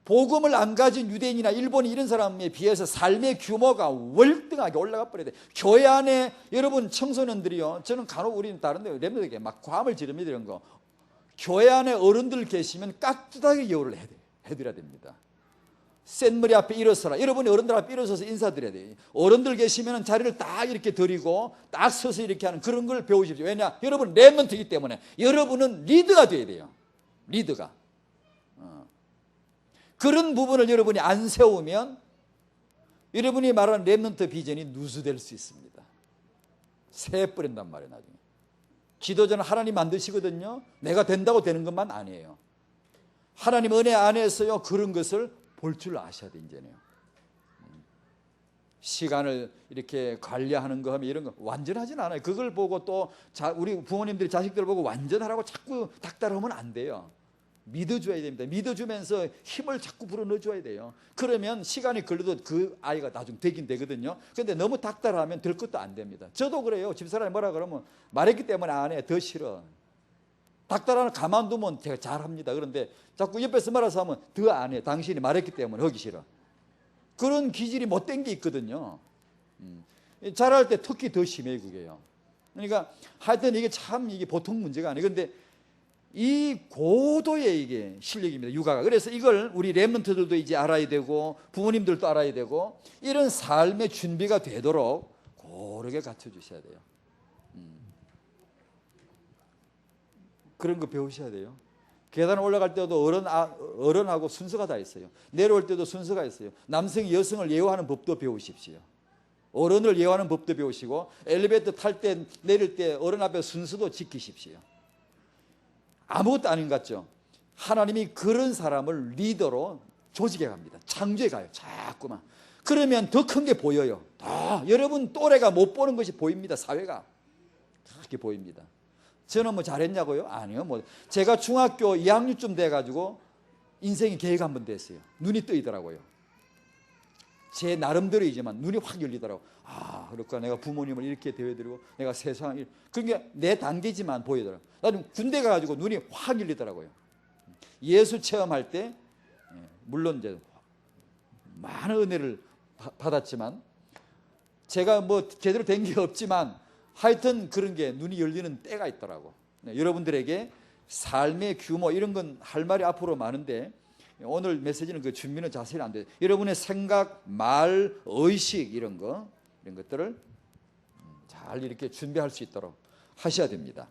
복음을 안 가진 유대인이나 일본인 이런 사람에 비해서 삶의 규모가 월등하게 올라가 버려야 돼. 교회 안에 여러분 청소년들이요, 저는 간혹 우리는 다른데 렘들에게 막 과음을 지릅니다. 이런 거 교회 안에 어른들 계시면 깍두하게 예우를 해드려야 됩니다. 센 머리 앞에 일어서라. 여러분이 어른들 앞에 일어서서 인사드려야 돼요. 어른들 계시면 자리를 딱 이렇게 드리고 딱 서서 이렇게 하는 그런 걸 배우십시오. 왜냐? 여러분 렘넌트이기 때문에 여러분은 리더가 돼야 돼요. 리더가. 그런 부분을 여러분이 안 세우면 여러분이 말하는 렘넌트 비전이 누수될 수 있습니다. 새버린단 말이에요. 나중에. 지도자는 하나님 만드시거든요. 내가 된다고 되는 것만 아니에요. 하나님 은혜 안에서요 그런 것을 볼 줄 아셔야 돼 이제는. 시간을 이렇게 관리하는 거 하면 이런 거 완전하진 않아요. 그걸 보고 또 우리 부모님들이 자식들 보고 완전하라고 자꾸 닥달하면 안 돼요. 믿어줘야 됩니다. 믿어주면서 힘을 자꾸 불어넣어줘야 돼요. 그러면 시간이 걸려도 그 아이가 나중 되긴 되거든요. 그런데 너무 닥달하면 될 것도 안 됩니다. 저도 그래요. 집사람이 뭐라 그러면 말했기 때문에 안 해. 더 싫어. 닥달하는 가만두면 제가 잘합니다. 그런데 자꾸 옆에서 말아서 하면 더 안 해. 당신이 말했기 때문에 하기 싫어. 그런 기질이 못된 게 있거든요. 잘할 때 특히 더 심해요, 그게요. 그러니까 하여튼 이게 참 이게 보통 문제가 아니에요. 그런데 이 고도의 이게 실력입니다, 육아가. 그래서 이걸 우리 렘넌트들도 이제 알아야 되고 부모님들도 알아야 되고 이런 삶의 준비가 되도록 고르게 갖춰 주셔야 돼요. 그런 거 배우셔야 돼요. 계단 올라갈 때도 어른하고 순서가 다 있어요. 내려올 때도 순서가 있어요. 남성이 여성을 예우하는 법도 배우십시오. 어른을 예우하는 법도 배우시고 엘리베이터 탈 때 내릴 때 어른 앞에 순서도 지키십시오. 아무것도 아닌 것 같죠. 하나님이 그런 사람을 리더로 조직해 갑니다. 창조해 가요. 자꾸만. 그러면 더 큰 게 보여요. 여러분 또래가 못 보는 것이 보입니다. 사회가 그렇게 보입니다. 저는 뭐 잘했냐고요? 아니요. 뭐 제가 중학교 2학년쯤 돼가지고 인생이 계획 한번 됐어요. 눈이 뜨이더라고요. 제 나름대로이지만 눈이 확 열리더라고. 그러니까 내가 부모님을 이렇게 대해드리고 내가 세상을 그러니까 내 단계지만 보이더라고. 나는 군대 가가지고 눈이 확 열리더라고요. 예수 체험할 때 물론 이제 많은 은혜를 받았지만 제가 뭐 제대로 된 게 없지만 하여튼 그런 게 눈이 열리는 때가 있더라고. 여러분들에게 삶의 규모 이런 건 할 말이 앞으로 많은데 오늘 메시지는 그 준비는 자세히 안 돼요. 여러분의 생각, 말, 의식 이런 것들을 잘 이렇게 준비할 수 있도록 하셔야 됩니다.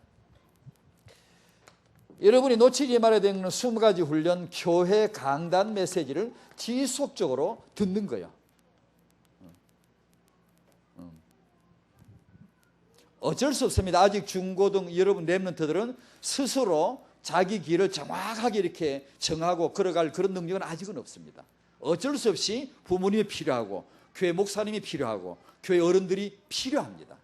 여러분이 놓치지 말아야 되는 20가지 훈련, 교회 강단 메시지를 지속적으로 듣는 거예요. 어쩔 수 없습니다. 아직 중고등 여러분 렘넌트들은 스스로 자기 길을 정확하게 이렇게 정하고 걸어갈 그런 능력은 아직은 없습니다. 어쩔 수 없이 부모님이 필요하고 교회 목사님이 필요하고 교회 어른들이 필요합니다.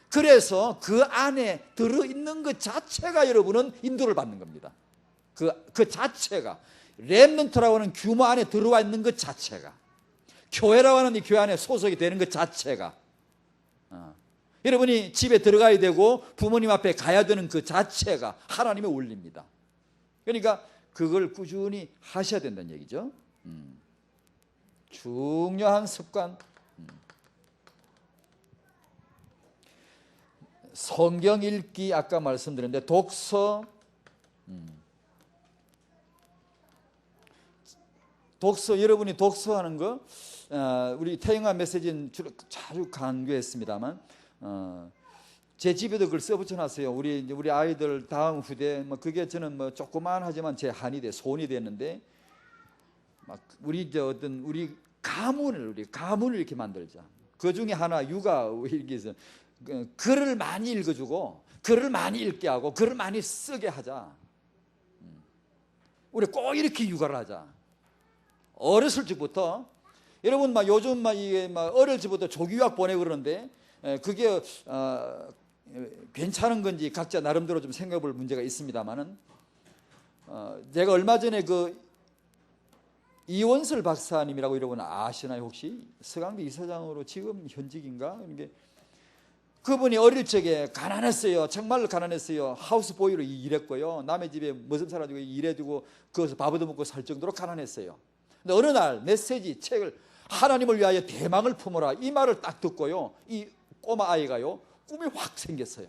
그래서 그 안에 들어있는 것 자체가 여러분은 인도를 받는 겁니다. 그 자체가 렘넌트라고 하는 규모 안에 들어와 있는 것 자체가 교회라고 하는 이 교회 안에 소속이 되는 것 자체가 여러분이 집에 들어가야 되고 부모님 앞에 가야 되는 그 자체가 하나님의 원리입니다. 그러니까 그걸 꾸준히 하셔야 된다는 얘기죠. 중요한 습관. 성경 읽기 아까 말씀드렸는데 독서 여러분이 독서하는 거 우리 태영아 메시지는 주로 자주 강조했습니다만 제 집에도 그걸 써붙여놨어요. 우리 아이들 다음 후대 뭐 그게 저는 뭐 조그만하지만 제 한이 돼 손이 됐는데 막 우리 가문을 이렇게 만들자. 그 중에 하나 육아 이렇게 해서 글을 많이 읽어주고 글을 많이 읽게 하고 글을 많이 쓰게 하자. 우리 꼭 이렇게 육아를 하자. 어렸을 적부터 여러분 막 요즘 이게 어릴 적부터 조기유학 보내고 그러는데 그게 괜찮은 건지 각자 나름대로 좀 생각해볼 문제가 있습니다만은 제가 얼마 전에 그 이원설 박사님이라고 여러분 아시나요 혹시? 서강대 이사장으로 지금 현직인가? 그분이 어릴 적에 가난했어요. 정말로 가난했어요. 하우스보이로 일했고요. 남의 집에 머슴 살아주고 일해주고 거기서 밥 얻어먹고 살 정도로 가난했어요. 근데 어느 날 메시지 책을 하나님을 위하여 대망을 품어라 이 말을 딱 듣고요. 이 꼬마 아이가요 꿈이 확 생겼어요.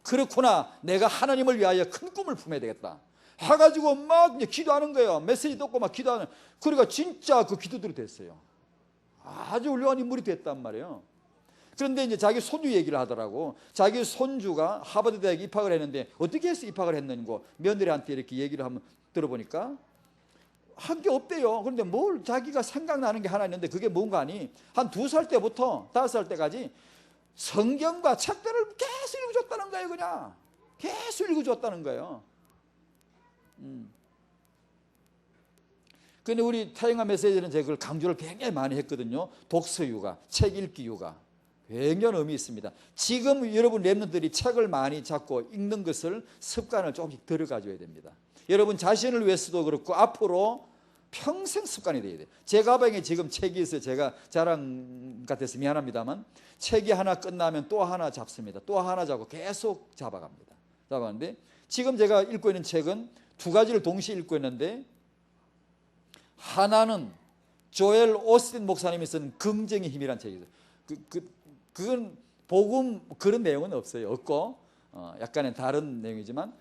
그렇구나 내가 하나님을 위하여 큰 꿈을 품어야 되겠다 해가지고 막 이제 기도하는 거예요. 메시지 듣고 막 기도하는. 그러니까 진짜 그 기도대로 됐어요. 아주 훌륭한 인물이 됐단 말이에요. 그런데 이제 자기 손주 얘기를 하더라고. 자기 손주가 하버드 대학에 입학을 했는데 어떻게 해서 입학을 했는고 며느리한테 이렇게 얘기를 한번 들어보니까 한 게 없대요. 그런데 뭘 자기가 생각나는 게 하나 있는데 그게 뭔가 하니 한 2살 때부터 5살 때까지 성경과 책들을 계속 읽어줬다는 거예요. 그냥 계속 읽어줬다는 거예요. 근데 우리 태영아 메시지는 제가 그걸 강조를 굉장히 많이 했거든요. 독서 육아, 책 읽기 육아. 굉장히 의미 있습니다. 지금 여러분 랩런트들이 책을 많이 잡고 읽는 것을 습관을 조금씩 들어가줘야 됩니다. 여러분 자신을 위해서도 그렇고 앞으로 평생 습관이 돼야 돼요. 제 가방에 지금 책이 있어요. 제가 자랑 같아서 미안합니다만 책이 하나 끝나면 또 하나 잡습니다. 또 하나 잡고 계속 잡아갑니다. 잡았는데 지금 제가 읽고 있는 책은 두 가지를 동시에 읽고 있는데 하나는 조엘 오스틴 목사님이 쓴 긍정의 힘이라는 책이죠. 그건 복음 그런 내용은 없어요. 없고 약간의 다른 내용이지만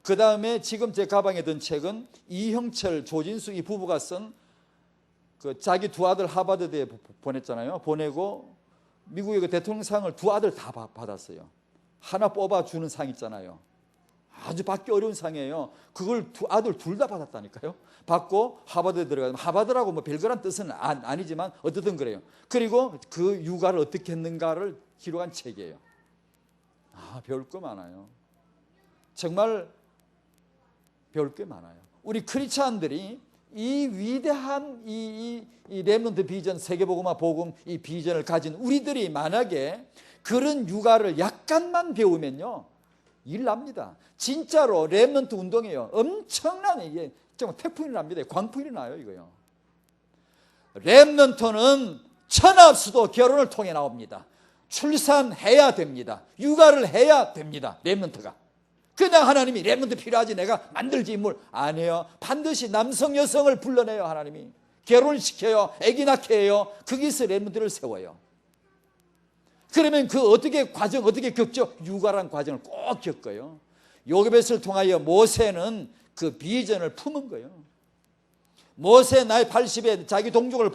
그 다음에 지금 제 가방에 든 책은 이형철, 조진수 이 부부가 쓴 그 자기 두 아들 하버드대에 보냈잖아요. 보내고 미국의 그 대통령상을 두 아들 다 받았어요. 하나 뽑아주는 상 있잖아요. 아주 받기 어려운 상이에요. 그걸 두 아들 둘 다 받았다니까요. 받고 하버드에 들어가면 하버드라고 뭐 별거란 뜻은 아니지만 어쨌든 그래요. 그리고 그 육아를 어떻게 했는가를 기록한 책이에요. 배울 거 많아요. 정말 배울 게 많아요. 우리 크리스찬들이 이 위대한 이 렘넌트 비전, 세계복음화 복음 이 비전을 가진 우리들이 만약에 그런 육아를 약간만 배우면요 일 납니다. 진짜로 렘넌트 운동이에요. 엄청난 이게 정말 태풍이 납니다. 광풍이 나요 이거요. 렘넌트는 천합수도 결혼을 통해 나옵니다. 출산해야 됩니다. 육아를 해야 됩니다. 렘넌트가. 그냥 하나님이 렘넌트 필요하지 내가 만들지 인물 아니에요. 반드시 남성 여성을 불러내요. 하나님이 결혼을 시켜요. 아기 낳게 해요. 거기서 렘넌트를 세워요. 그러면 그 어떻게 과정 어떻게 겪죠? 육아란 과정을 꼭 겪어요. 요괴벳을 통하여 모세는 그 비전을 품은 거예요. 모세 나이 80에 자기 동족을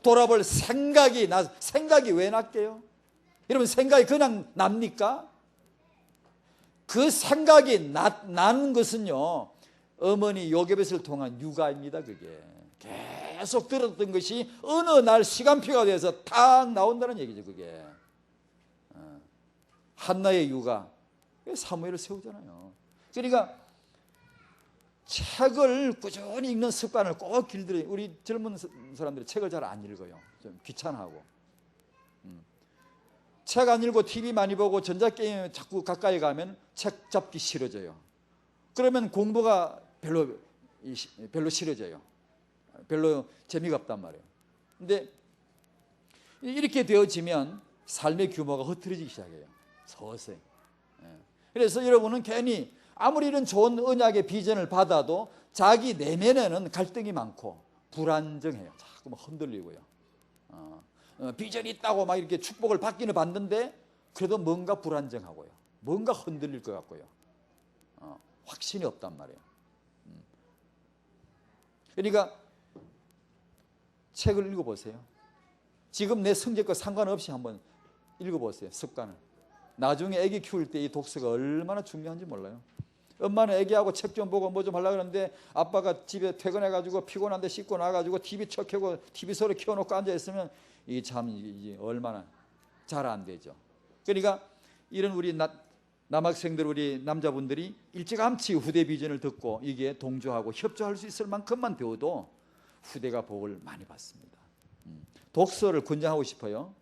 돌아볼 생각이 왜 났게요? 여러분 생각이 그냥 납니까? 그 생각이 나는 것은요 어머니 요괴벳을 통한 육아입니다. 그게 계속 들었던 것이 어느 날 시간표가 돼서 탁 나온다는 얘기죠. 그게 한나의 육아 사무엘을 세우잖아요. 그러니까 책을 꾸준히 읽는 습관을 꼭 길들여요. 우리 젊은 사람들이 책을 잘 안 읽어요. 좀 귀찮아하고 책 안 읽고 TV 많이 보고 전자게임 자꾸 가까이 가면 책 잡기 싫어져요. 그러면 공부가 별로 싫어져요. 별로 재미가 없단 말이에요. 근데 이렇게 되어지면 삶의 규모가 흐트러지기 시작해요. 서서히. 그래서 여러분은 괜히 아무리 이런 좋은 언약의 비전을 받아도 자기 내면에는 갈등이 많고 불안정해요. 자꾸 막 흔들리고요. 비전이 있다고 막 이렇게 축복을 받기는 받는데 그래도 뭔가 불안정하고요. 뭔가 흔들릴 것 같고요. 확신이 없단 말이에요. 그러니까 책을 읽어보세요. 지금 내 성적과 상관없이 한번 읽어보세요. 습관을. 나중에 아기 키울 때 이 독서가 얼마나 중요한지 몰라요. 엄마는 아기하고 책 좀 보고 뭐 좀 하려고 그러는데 아빠가 집에 퇴근해가지고 피곤한데 씻고 나가지고 TV 켜고 TV 소리 켜놓고 앉아있으면 이게 참 이게 얼마나 잘 안 되죠. 그러니까 이런 우리 남학생들 우리 남자분들이 일찌감치 후대 비전을 듣고 이게 동조하고 협조할 수 있을 만큼만 배워도 후대가 복을 많이 받습니다. 독서를 권장하고 싶어요.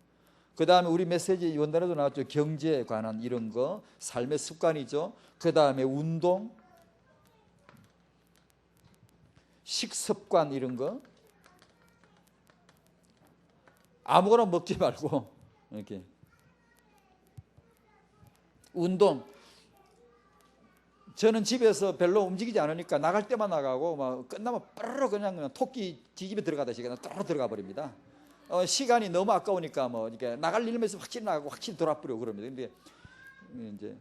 그 다음에 우리 메시지 원단에도 나왔죠. 경제에 관한 이런 거 삶의 습관이죠. 그 다음에 운동, 식습관 이런 거 아무거나 먹지 말고 이렇게 운동. 저는 집에서 별로 움직이지 않으니까 나갈 때만 나가고 막 끝나면 빠르르 그냥 토끼 뒤집에 들어가다시피 그냥 따로 들어가 버립니다. 시간이 너무 아까우니까 뭐 이렇게 나갈 일만 있으면 확실히 나가고 확실히 돌아버리고 그럽니다. 근데 이제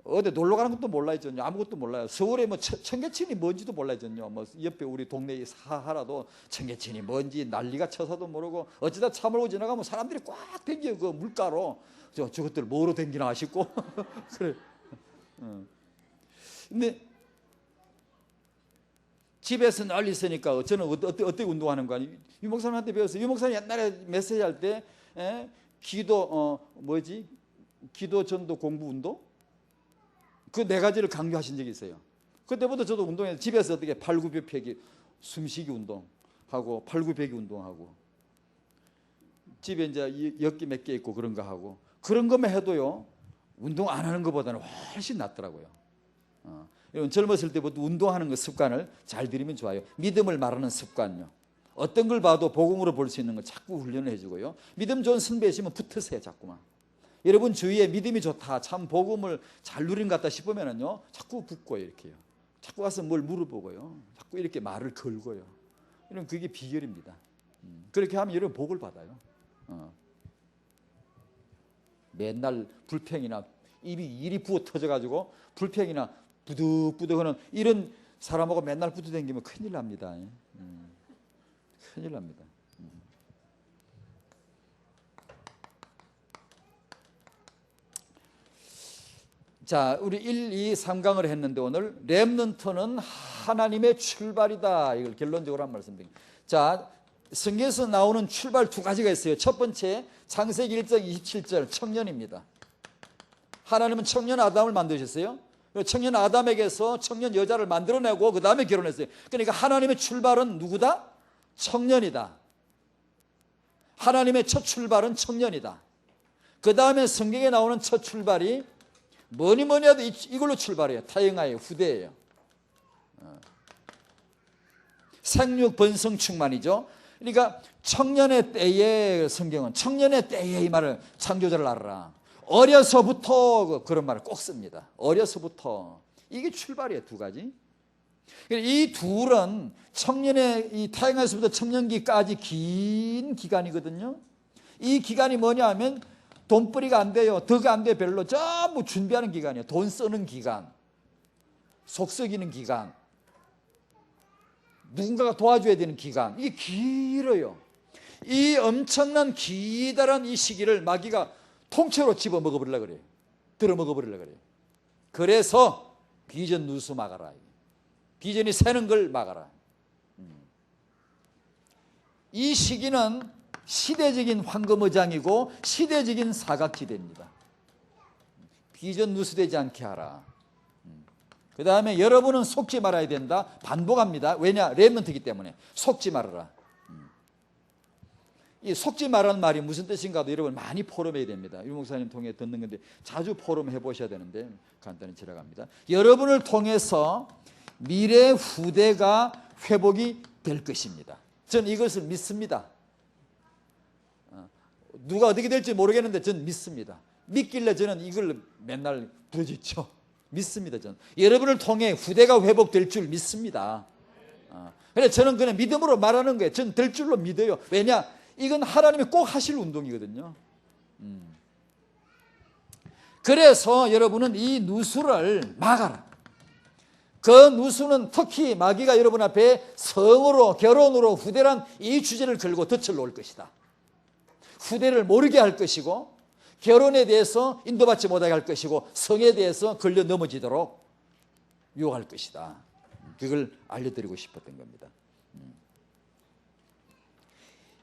어디 놀러 가는 것도 몰라요. 아무것도 몰라요. 서울에 뭐 청계천이 뭔지도 몰라요. 뭐 옆에 우리 동네 사하라도 청계천이 뭔지 난리가 쳐서도 모르고 어쩌다 차 몰고 지나가면 사람들이 꽉 댕겨 그 물가로 저것들 뭐로 댕기나 싶고 그래. 근데 집에서 널리 있으니까 저는 어떻게 운동하는 거 아니에요? 유 목사님한테 배웠어요. 유 목사님 옛날에 메시지 할 때 기도 기도 전도 공부 운동 그 네 가지를 강조하신 적이 있어요. 그때부터 저도 운동해서 집에서 어떻게 팔굽혀펴기, 숨쉬기 운동 하고 팔굽혀펴기 운동하고 집에 이제 엿기 몇 개 있고 그런 거 하고 그런 것만 해도요 운동 안 하는 것보다는 훨씬 낫더라고요. 여러분 젊었을 때부터 운동하는 거 습관을 잘 들이면 좋아요. 믿음을 말하는 습관요. 어떤 걸 봐도 복음으로 볼 수 있는 거 자꾸 훈련을 해주고요. 믿음 좋은 선배시면 붙으세요 자꾸만. 여러분 주위에 믿음이 좋다, 참 복음을 잘 누린 것 같다 싶으면은요 자꾸 붙고요 이렇게요. 자꾸 와서 뭘 물어보고요. 자꾸 이렇게 말을 걸고요. 이런 그게 비결입니다. 그렇게 하면 여러분 복을 받아요. 맨날 불평이나 입이 일이 부어 터져가지고 불평이나 부득부득하는 이런 사람하고 맨날 붙어 다니면 큰일 납니다. 큰일 납니다. 자, 우리 1, 2, 3강을 했는데 오늘 렘넌트는 하나님의 출발이다. 이걸 결론적으로 한 말씀드립니다. 자, 성경에서 나오는 출발 두 가지가 있어요. 첫 번째 창세기 1장 27절 청년입니다. 하나님은 청년 아담을 만드셨어요. 청년 아담에게서 청년 여자를 만들어내고 그 다음에 결혼했어요. 그러니까 하나님의 출발은 누구다? 청년이다. 하나님의 첫 출발은 청년이다. 그 다음에 성경에 나오는 첫 출발이 뭐니 해도 이걸로 출발해요. 타영하예요. 후대예요. 생육 번성 충만이죠. 그러니까 청년의 때에 성경은 청년의 때에 이 말을 창조자를 알아라. 어려서부터 그런 말을 꼭 씁니다. 어려서부터 이게 출발이에요. 두 가지. 이 둘은 청년의 이 태어나서부터 청년기까지 긴 기간이거든요. 이 기간이 뭐냐 하면 돈벌이가 안 돼요. 덕이 안 돼요. 별로. 전부 준비하는 기간이에요. 돈 쓰는 기간, 속 썩이는 기간, 누군가가 도와줘야 되는 기간. 이게 길어요. 이 엄청난 기다란 이 시기를 마귀가 통째로 집어 먹어버리려고 그래요. 들어 먹어버리려고 그래요. 그래서 비전 누수 막아라. 비전이 새는 걸 막아라. 이 시기는 시대적인 황금의장이고 시대적인 사각지대입니다. 비전 누수되지 않게 하라. 그 다음에 여러분은 속지 말아야 된다. 반복합니다. 왜냐? 렘넌트이기 때문에. 속지 말아라. 이 속지 말라는 말이 무슨 뜻인가도 여러분 많이 포럼해야 됩니다. 유 목사님 통해 듣는 건데 자주 포럼해 보셔야 되는데 간단히 지나갑니다. 여러분을 통해서 미래 후대가 회복이 될 것입니다. 저는 이것을 믿습니다. 누가 어떻게 될지 모르겠는데 저는 믿습니다. 믿길래 저는 이걸 맨날 부르짖죠. 믿습니다. 저는 여러분을 통해 후대가 회복될 줄 믿습니다. 그래서 저는 그냥 믿음으로 말하는 거예요. 저는 될 줄로 믿어요. 왜냐? 이건 하나님이 꼭 하실 운동이거든요. 그래서 여러분은 이 누수를 막아라. 그 누수는 특히 마귀가 여러분 앞에 성으로 결혼으로 후대란 이 주제를 걸고 덫을 놓을 것이다. 후대를 모르게 할 것이고 결혼에 대해서 인도받지 못하게 할 것이고 성에 대해서 걸려 넘어지도록 유혹할 것이다. 그걸 알려드리고 싶었던 겁니다.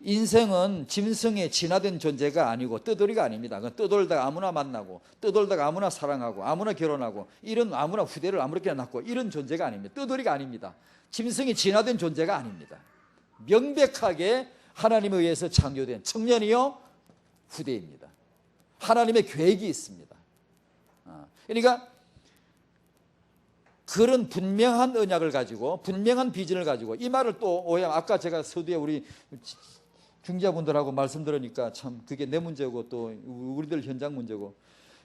인생은 짐승에 진화된 존재가 아니고 떠돌이가 아닙니다. 떠돌다가 아무나 만나고 떠돌다가 아무나 사랑하고 아무나 결혼하고 이런 아무나 후대를 아무렇게나 낳고 이런 존재가 아닙니다. 떠돌이가 아닙니다. 짐승이 진화된 존재가 아닙니다. 명백하게 하나님에 의해서 창조된 청년이요 후대입니다. 하나님의 계획이 있습니다. 그러니까 그런 분명한 언약을 가지고 분명한 비전을 가지고 이 말을 또 오해하면 아까 제가 서두에 우리 중자분들하고 말씀 들으니까 참 그게 내 문제고 또 우리들 현장 문제고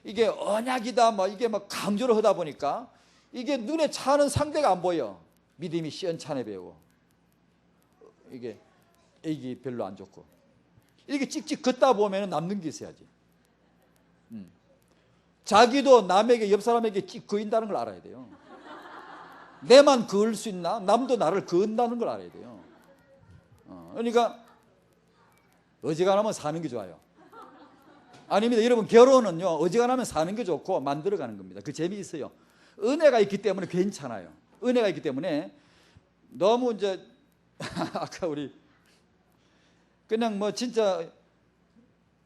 이게 언약이다 뭐 이게 막 강조를 하다 보니까 이게 눈에 차는 상대가 안 보여. 믿음이 시원찮게 배우고 이게 애기 별로 안 좋고 이렇게 찍찍 걷다 보면 남는 게 있어야지. 자기도 남에게 옆 사람에게 찍 그인다는 걸 알아야 돼요. 내만 그을 수 있나? 남도 나를 그은다는 걸 알아야 돼요. 그러니까 어지간하면 사는 게 좋아요. 아닙니다. 여러분 결혼은요 어지간하면 사는 게 좋고 만들어가는 겁니다. 그 재미있어요. 은혜가 있기 때문에 괜찮아요. 은혜가 있기 때문에 너무 이제 아까 우리 그냥 뭐 진짜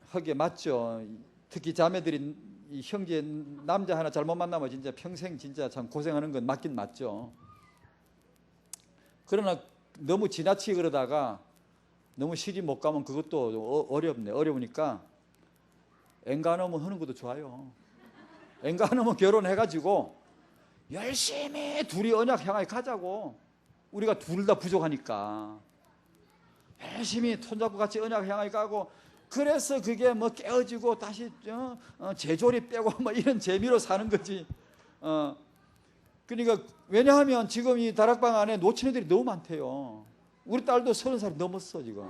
하게 맞죠. 특히 자매들이 이 형제 남자 하나 잘못 만나면 진짜 평생 진짜 참 고생하는 건 맞긴 맞죠. 그러나 너무 지나치게 그러다가 너무 시집 못 가면 그것도 어렵네. 어려우니까 엔간하면 하는 것도 좋아요. 엔간하면 결혼해가지고 열심히 둘이 언약 향하에 가자고. 우리가 둘 다 부족하니까 열심히 손잡고 같이 언약 향하에 가고, 그래서 그게 뭐 깨어지고 다시 재조리 빼고 뭐 이런 재미로 사는 거지. 그러니까 왜냐하면 지금 이 다락방 안에 놓친 애들이 너무 많대요. 우리 딸도 30살이 넘었어 지금.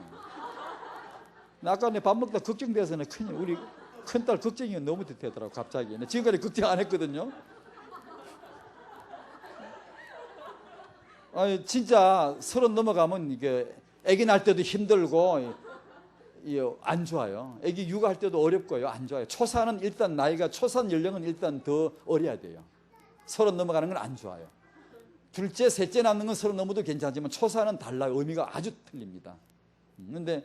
나 아까 내 밥 먹다 걱정돼서는 우리 큰딸 걱정이 너무 되더라고 갑자기. 지금까지 걱정 안 했거든요. 아니 진짜 30 넘어가면 이게 아기 낳을 때도 힘들고 안 좋아요. 아기 육아할 때도 어렵고요. 안 좋아요. 초산은 일단 초산 연령은 일단 더 어려야 돼요. 30 넘어가는 건 안 좋아요. 둘째, 셋째 낳는 건 30 넘어도 괜찮지만 초산은 달라요. 의미가 아주 틀립니다. 근데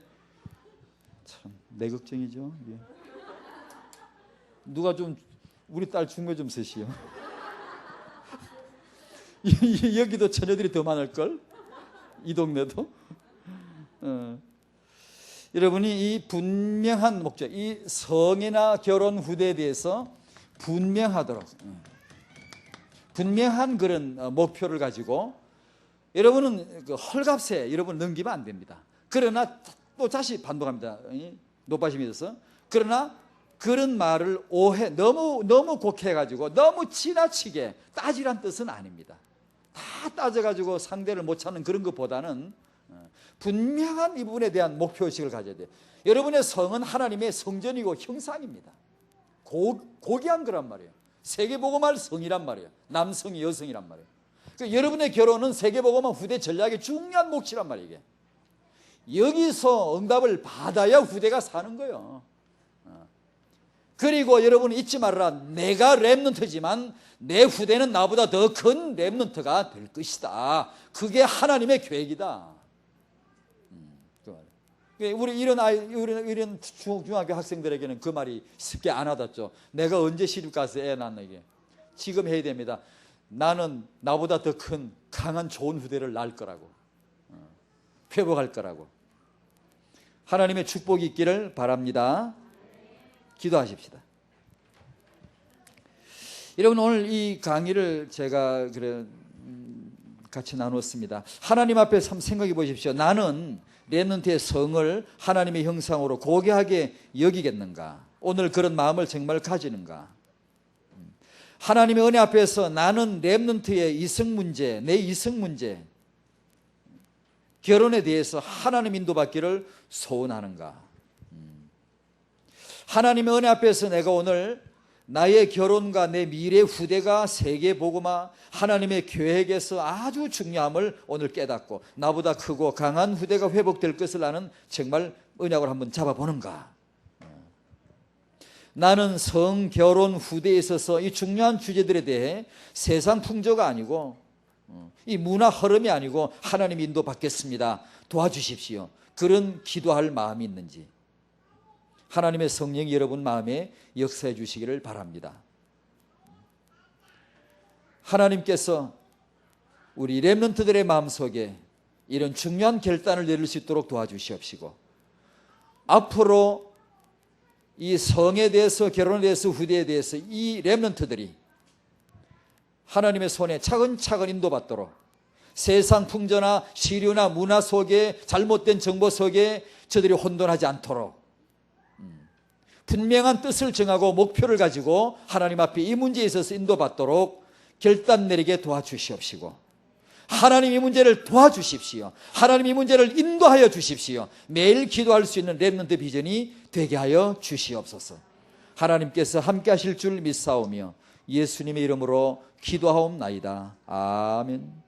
참 내 걱정이죠. 이게. 누가 좀 우리 딸 중매 좀 쓰시오. 여기도 처녀들이 더 많을걸? 이 동네도? 여러분이 이 분명한 목적, 이 성이나 결혼 후대에 대해서 분명하도록 분명한 그런 목표를 가지고 여러분은 그 헐값에 여러분 넘기면 안 됩니다. 그러나 또 다시 반복합니다. 노빠심이 있어서. 그러나 그런 말을 너무 곡해가지고 너무 지나치게 따지란 뜻은 아닙니다. 다 따져가지고 상대를 못 찾는 그런 것보다는 분명한 이 부분에 대한 목표의식을 가져야 돼요. 여러분의 성은 하나님의 성전이고 형상입니다. 고귀한 거란 말이에요. 세계복음할 성이란 말이에요. 남성이 여성이란 말이에요. 그러니까 여러분의 결혼은 세계복음화 후대 전략의 중요한 몫이란 말이에요. 이게. 여기서 응답을 받아야 후대가 사는 거예요. 그리고 여러분은 잊지 말아라. 내가 렘넌트지만 내 후대는 나보다 더 큰 렘넌트가 될 것이다. 그게 하나님의 계획이다. 우리 이런 중학교 학생들에게는 그 말이 쉽게 안 와닿죠. 내가 언제 시집 가서 애 낳나 이게. 지금 해야 됩니다. 나는 나보다 더 큰 강한 좋은 후대를 낳을 거라고. 회복할 거라고. 하나님의 축복이 있기를 바랍니다. 기도하십시다. 여러분 오늘 이 강의를 제가 같이 나눴습니다. 하나님 앞에 참 생각해 보십시오. 나는 렘넌트의 성을 하나님의 형상으로 고귀하게 여기겠는가? 오늘 그런 마음을 정말 가지는가? 하나님의 은혜 앞에서 나는 렘넌트의 이성 문제, 내 이성 문제, 결혼에 대해서 하나님 인도받기를 소원하는가? 하나님의 은혜 앞에서 내가 오늘 나의 결혼과 내 미래 후대가 세계복음화 하나님의 계획에서 아주 중요함을 오늘 깨닫고 나보다 크고 강한 후대가 회복될 것을 나는 정말 언약을 한번 잡아보는가? 나는 성, 결혼, 후대에 있어서 이 중요한 주제들에 대해 세상 풍조가 아니고 이 문화 흐름이 아니고 하나님 인도 받겠습니다. 도와주십시오. 그런 기도할 마음이 있는지 하나님의 성령이 여러분 마음에 역사해 주시기를 바랍니다. 하나님께서 우리 렘넌트들의 마음속에 이런 중요한 결단을 내릴 수 있도록 도와주시옵시고 앞으로 이 성에 대해서 결혼에 대해서 후대에 대해서 이 렘넌트들이 하나님의 손에 차근차근 인도받도록 세상 풍조나 시류나 문화 속에 잘못된 정보 속에 저들이 혼돈하지 않도록 분명한 뜻을 정하고 목표를 가지고 하나님 앞에 이 문제에 있어서 인도받도록 결단 내리게 도와주시옵시고 하나님 이 문제를 도와주십시오. 하나님 이 문제를 인도하여 주십시오. 매일 기도할 수 있는 렘넌트 비전이 되게 하여 주시옵소서. 하나님께서 함께 하실 줄 믿사오며 예수님의 이름으로 기도하옵나이다. 아멘.